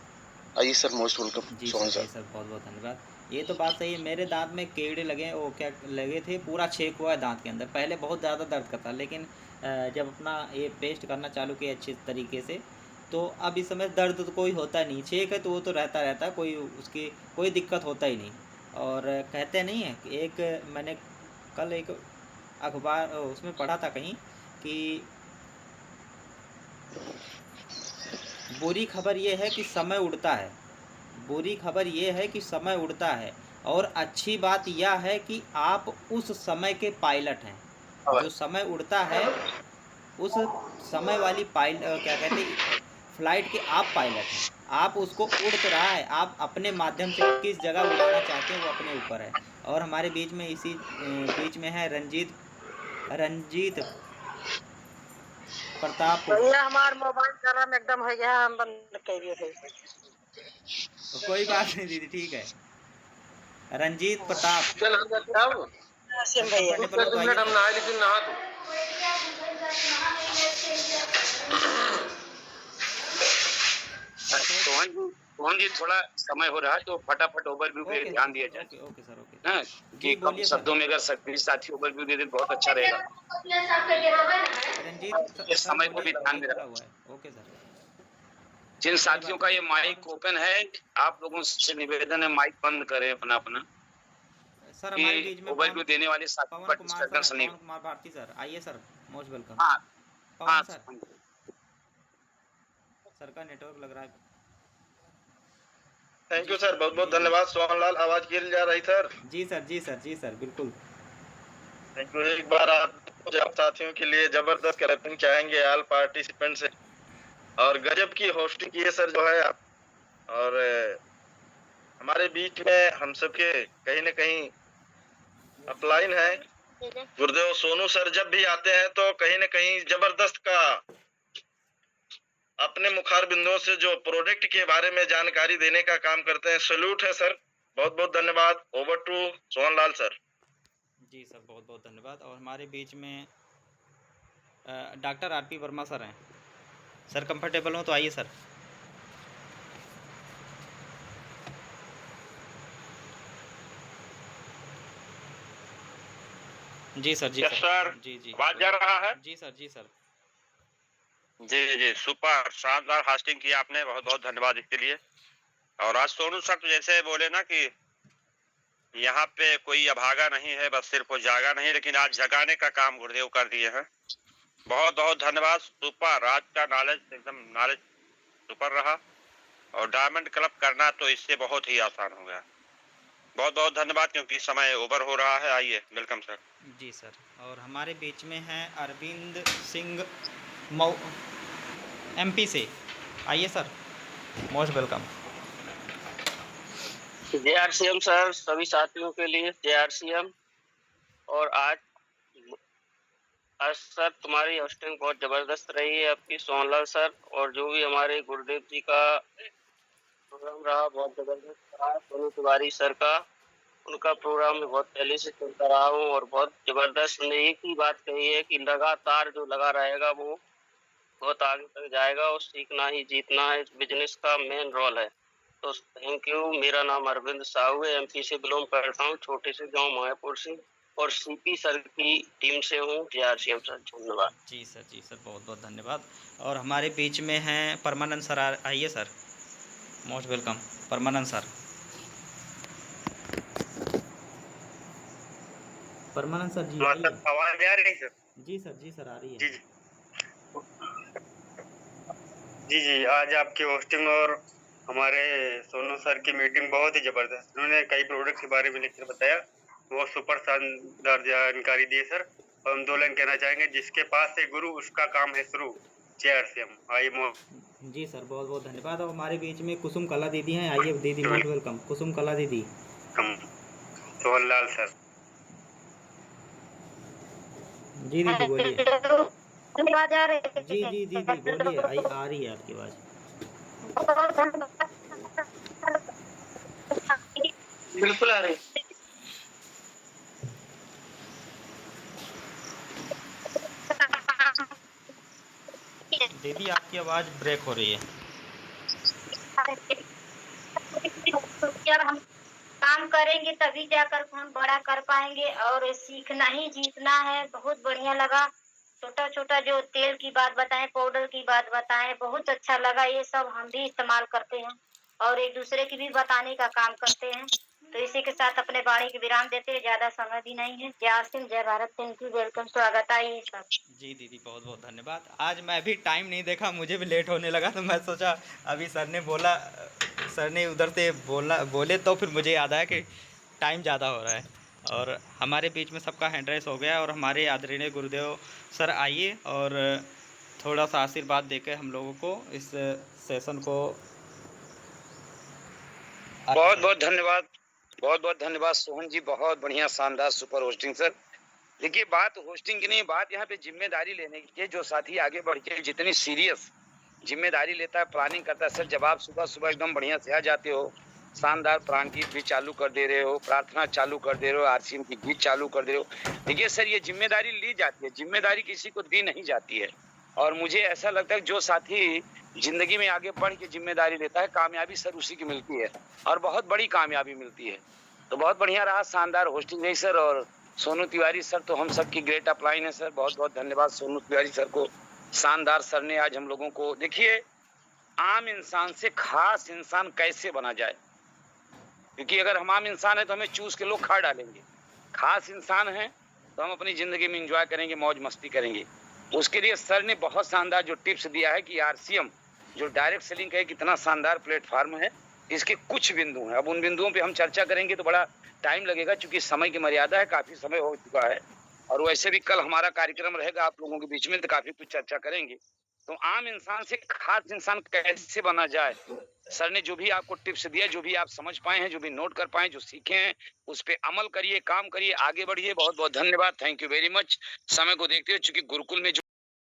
आइए सर, मोस्ट वेलकम। जी सोहन सर, जी सर, बहुत बहुत धन्यवाद। ये तो बात सही है, मेरे दांत में कीड़े लगे, वो क्या लगे थे, पूरा छेक हुआ है दांत के अंदर। पहले बहुत ज़्यादा दर्द करता, लेकिन जब अपना ये पेस्ट करना चालू किया अच्छे तरीके से, तो अब इस समय दर्द तो कोई होता नहीं। छेक है तो वो तो रहता है, कोई उसकी कोई दिक्कत होता ही नहीं। और कहते नहीं है कि एक मैंने कल एक अखबार उसमें पढ़ा था कहीं कि बुरी खबर ये है कि समय उड़ता है, बुरी खबर ये है कि समय उड़ता है, और अच्छी बात यह है कि आप उस समय के पायलट हैं। जो समय उड़ता है उस समय वाली क्या कहते हैं, फ्लाइट के आप पायलट हैं। आप उसको उड़ तो रहा है, आप अपने माध्यम से किस जगह उड़ाना चाहते हैं वो अपने ऊपर है। और हमारे बीच में इसी बीच में है रंजीत प्रताप। भैया हमारा मोबाइल गरम एकदम हो गया, हम बंद कर दिए थे। कोई बात नहीं दीदी, ठीक है। रंजीत प्रताप, चल हम जाते हैं अब। भैया कंफर्टेबल हो तो आइए हम सर। नहा लेकिन नहा दो। सोहन जी थोड़ा समय हो रहा है तो फटाफट ओवरव्यू पे ध्यान दिया जाए। Okay okay sir, okay. हाँ, कि कम शब्दों में अगर सभी साथी ओवरव्यू दे दे बहुत अच्छा रहेगा। रंजीत इस सर समय को बोलिए, भी ध्यान माइक में खुला रखा। हुआ है। Okay sir. जिन साथियों का ये माइक ओपन है, आप लोगों से निवेदन है माइक बंद करें अपना अपना, सर हमारे बीच में ओवरव्यू देने वाले साथी पवन पर कुमार सर डिस्टर्बेंस हैं, नहीं। पवन कुमार भारती सर। आइए सर, मोस्ट वेलकम। हाँ पवन सर, सर का नेटवर्क लग रहा है। थैंक यू सर, बहुत बहुत धन्यवाद। सोहन लाल, आवाज गिर जा रही सर। जी सर, जी सर, जी सर, बिल्कुल। Thank you. एक बार आप साथियों के लिए जबरदस्त क्लैपिंग चाहेंगे ऑल पार्टिसिपेंट से। और गजब की होस्टिंग की है सर जो है आप। और हमारे बीच में हम सबके कहीं न कहीं अपलाइन है गुरुदेव सोनू सर। जब भी आते हैं तो कहीं न कहीं जबरदस्त का अपने मुखार बिंदुओं से जो प्रोडक्ट के बारे में जानकारी देने का काम करते हैं। सैल्यूट है सर, बहुत बहुत धन्यवाद। Over to Sohan Lal sir. जी सर, बहुत बहुत धन्यवाद। और हमारे बीच में डॉक्टर RP वर्मा सर हैं। सर कंफर्टेबल हो तो आइए सर। जी सर, जी सर, जी जी, आवाज जा रहा है? जी सर, जी सर। जी जी, सुपर शानदार होस्टिंग किया आपने, बहुत बहुत धन्यवाद इसके लिए। और आज सोनू सर तो जैसे बोले ना कि यहाँ पे कोई अभागा नहीं है, बस सिर्फ वो जागा नहीं, लेकिन आज जगाने का काम गुरुदेव कर दिए हैं। बहुत बहुत धन्यवाद। सुपर, आज का नॉलेज एकदम नॉलेज सुपर रहा, और डायमंड क्लब करना तो इससे बहुत ही आसान हो गया। बहुत बहुत धन्यवाद, क्योंकि समय ओवर हो रहा है। आइए, वेलकम सर। जी सर। और हमारे बीच में हैं अरविंद सिंह MP से। आइए sir, most welcome. JRCM sir, सभी साथियों के लिए JRCM। और आज सर तुम्हारी होस्टिंग बहुत जबरदस्त रही है आपकी, सोनलाल सर। और जो भी हमारे गुरुदेव जी का प्रोग्राम रहा बहुत जबरदस्त रहा। सोनू तिवारी सर का, उनका प्रोग्राम में बहुत पहले से सुनता रहा हूँ और बहुत जबरदस्त। उन्होंने एक ही बात कही है कि लगातार जो लगा रहेगा वो बहुत आगे तक जाएगा, और सीखना ही जीतना है, इस बिजनेस का मेन रोल है। तो थैंक यू। मेरा नाम अरविंद साहू है, MP से बिलोंग करता हूँ, छोटे से गांव मायापुर से, और CP सर की टीम से हूँ। JRCM सर, धन्यवाद। जी सर, जी सर, बहुत बहुत धन्यवाद। और हमारे बीच में हैं परमानंद सर। आइए सर, मोस्ट वेलकम परमानंद सर। परमानंद सर जी आइए। आवाज आ रही है सर? जी सर, जी सर, आ रही है। जी जी जी, आज आपकी होस्टिंग और हमारे सोनू सर की मीटिंग बहुत ही जबरदस्त। उन्होंने कई प्रोडक्ट के बारे में लिखकर बताया, वो सुपर शानदार जानकारी दी सर। और हम 2 लाइन कहना चाहेंगे, जिसके पास है गुरु उसका काम है शुरू। JRCM। आइए जी सर, बहुत बहुत धन्यवाद। और हमारे बीच में कुसुम कला दीदी हैं। आइए दीदी, मोस्ट वेलकम कुसुम कला दीदी। सोहनलाल सर। जी दीदी बोलिए। आवाज आ रही है? जी जी दीदी बोलिए, आ रही है आपकी आवाज। बिल्कुल आ रही। दीदी आपकी आवाज ब्रेक हो रही है। जब हम काम करेंगे तभी जाकर हम बड़ा कर पाएंगे, और सीखना ही जीतना है। बहुत बढ़िया लगा। छोटा छोटा जो तेल की बात बताएं, पाउडर की बात बताएं, बहुत अच्छा लगा। ये सब हम भी इस्तेमाल करते हैं और एक दूसरे की भी बताने का काम करते हैं। तो इसी के साथ अपने वाणी के विराम देते हैं, ज्यादा समय भी नहीं है। जय सिंह, जय भारत, थैंक यू, वेलकम, स्वागत है सब। जी दीदी, बहुत बहुत धन्यवाद। आज मैं भी टाइम नहीं देखा, मुझे भी लेट होने लगा, तो मैं सोचा अभी सर ने बोला, सर ने उधर से बोले तो फिर मुझे याद आया कि टाइम ज़्यादा हो रहा है। और हमारे बीच में सबका हैंड राइज हो गया। और हमारे आदरणीय गुरुदेव सर आइए और थोड़ा सा आशीर्वाद देकर हम लोगों को इस सेशन को। बहुत बहुत धन्यवाद, बहुत बहुत धन्यवाद सोहन जी, बहुत बढ़िया शानदार सुपर होस्टिंग सर। देखिए, बात होस्टिंग की नहीं, बात यहाँ पे जिम्मेदारी लेने की है। जो साथी आगे बढ़ के जितनी सीरियस जिम्मेदारी लेता है, प्लानिंग करता है। सर, जब आप सुबह सुबह एकदम बढ़िया से आ जाते हो, शानदार प्राण गीत भी चालू कर दे रहे हो, प्रार्थना चालू कर दे रहे हो, RCM की गीत चालू कर दे रहे हो। देखिए सर, ये जिम्मेदारी ली जाती है, जिम्मेदारी किसी को दी नहीं जाती है। और मुझे ऐसा लगता है जो साथी जिंदगी में आगे बढ़ के जिम्मेदारी लेता है, कामयाबी सर उसी की मिलती है, और बहुत बड़ी कामयाबी मिलती है। तो बहुत बढ़िया रहा, शानदार होस्टिंग रही सर। और सोनू तिवारी सर तो हम सबकी ग्रेट अपलाइन है सर। बहुत बहुत धन्यवाद सोनू तिवारी सर को। शानदार सर ने आज हम लोगों को, देखिए, आम इंसान से खास इंसान कैसे बना जाए, क्योंकि अगर हम आम इंसान है तो हमें चूस के लोग खा डालेंगे। खास इंसान है तो हम अपनी जिंदगी में एंजॉय करेंगे, मौज मस्ती करेंगे। उसके लिए सर ने बहुत शानदार जो टिप्स दिया है कि RCM जो डायरेक्ट सेलिंग का कितना शानदार प्लेटफॉर्म है, इसके कुछ बिंदु हैं। अब उन बिंदुओं पे हम चर्चा करेंगे तो बड़ा टाइम लगेगा, क्योंकि समय की मर्यादा है, काफी समय हो चुका है। और वैसे भी कल हमारा कार्यक्रम रहेगा आप लोगों के बीच में, तो काफी कुछ चर्चा करेंगे। तो आम इंसान से खास इंसान कैसे बना जाए, सर ने जो भी आपको टिप्स दिया, जो भी आप समझ पाए हैं, जो भी नोट कर पाए, जो सीखे हैं, उस पे अमल करिए, काम करिए, आगे बढ़िए। बहुत बहुत धन्यवाद, थैंक यू वेरी मच। समय को देखते हुए, चूंकि गुरुकुल में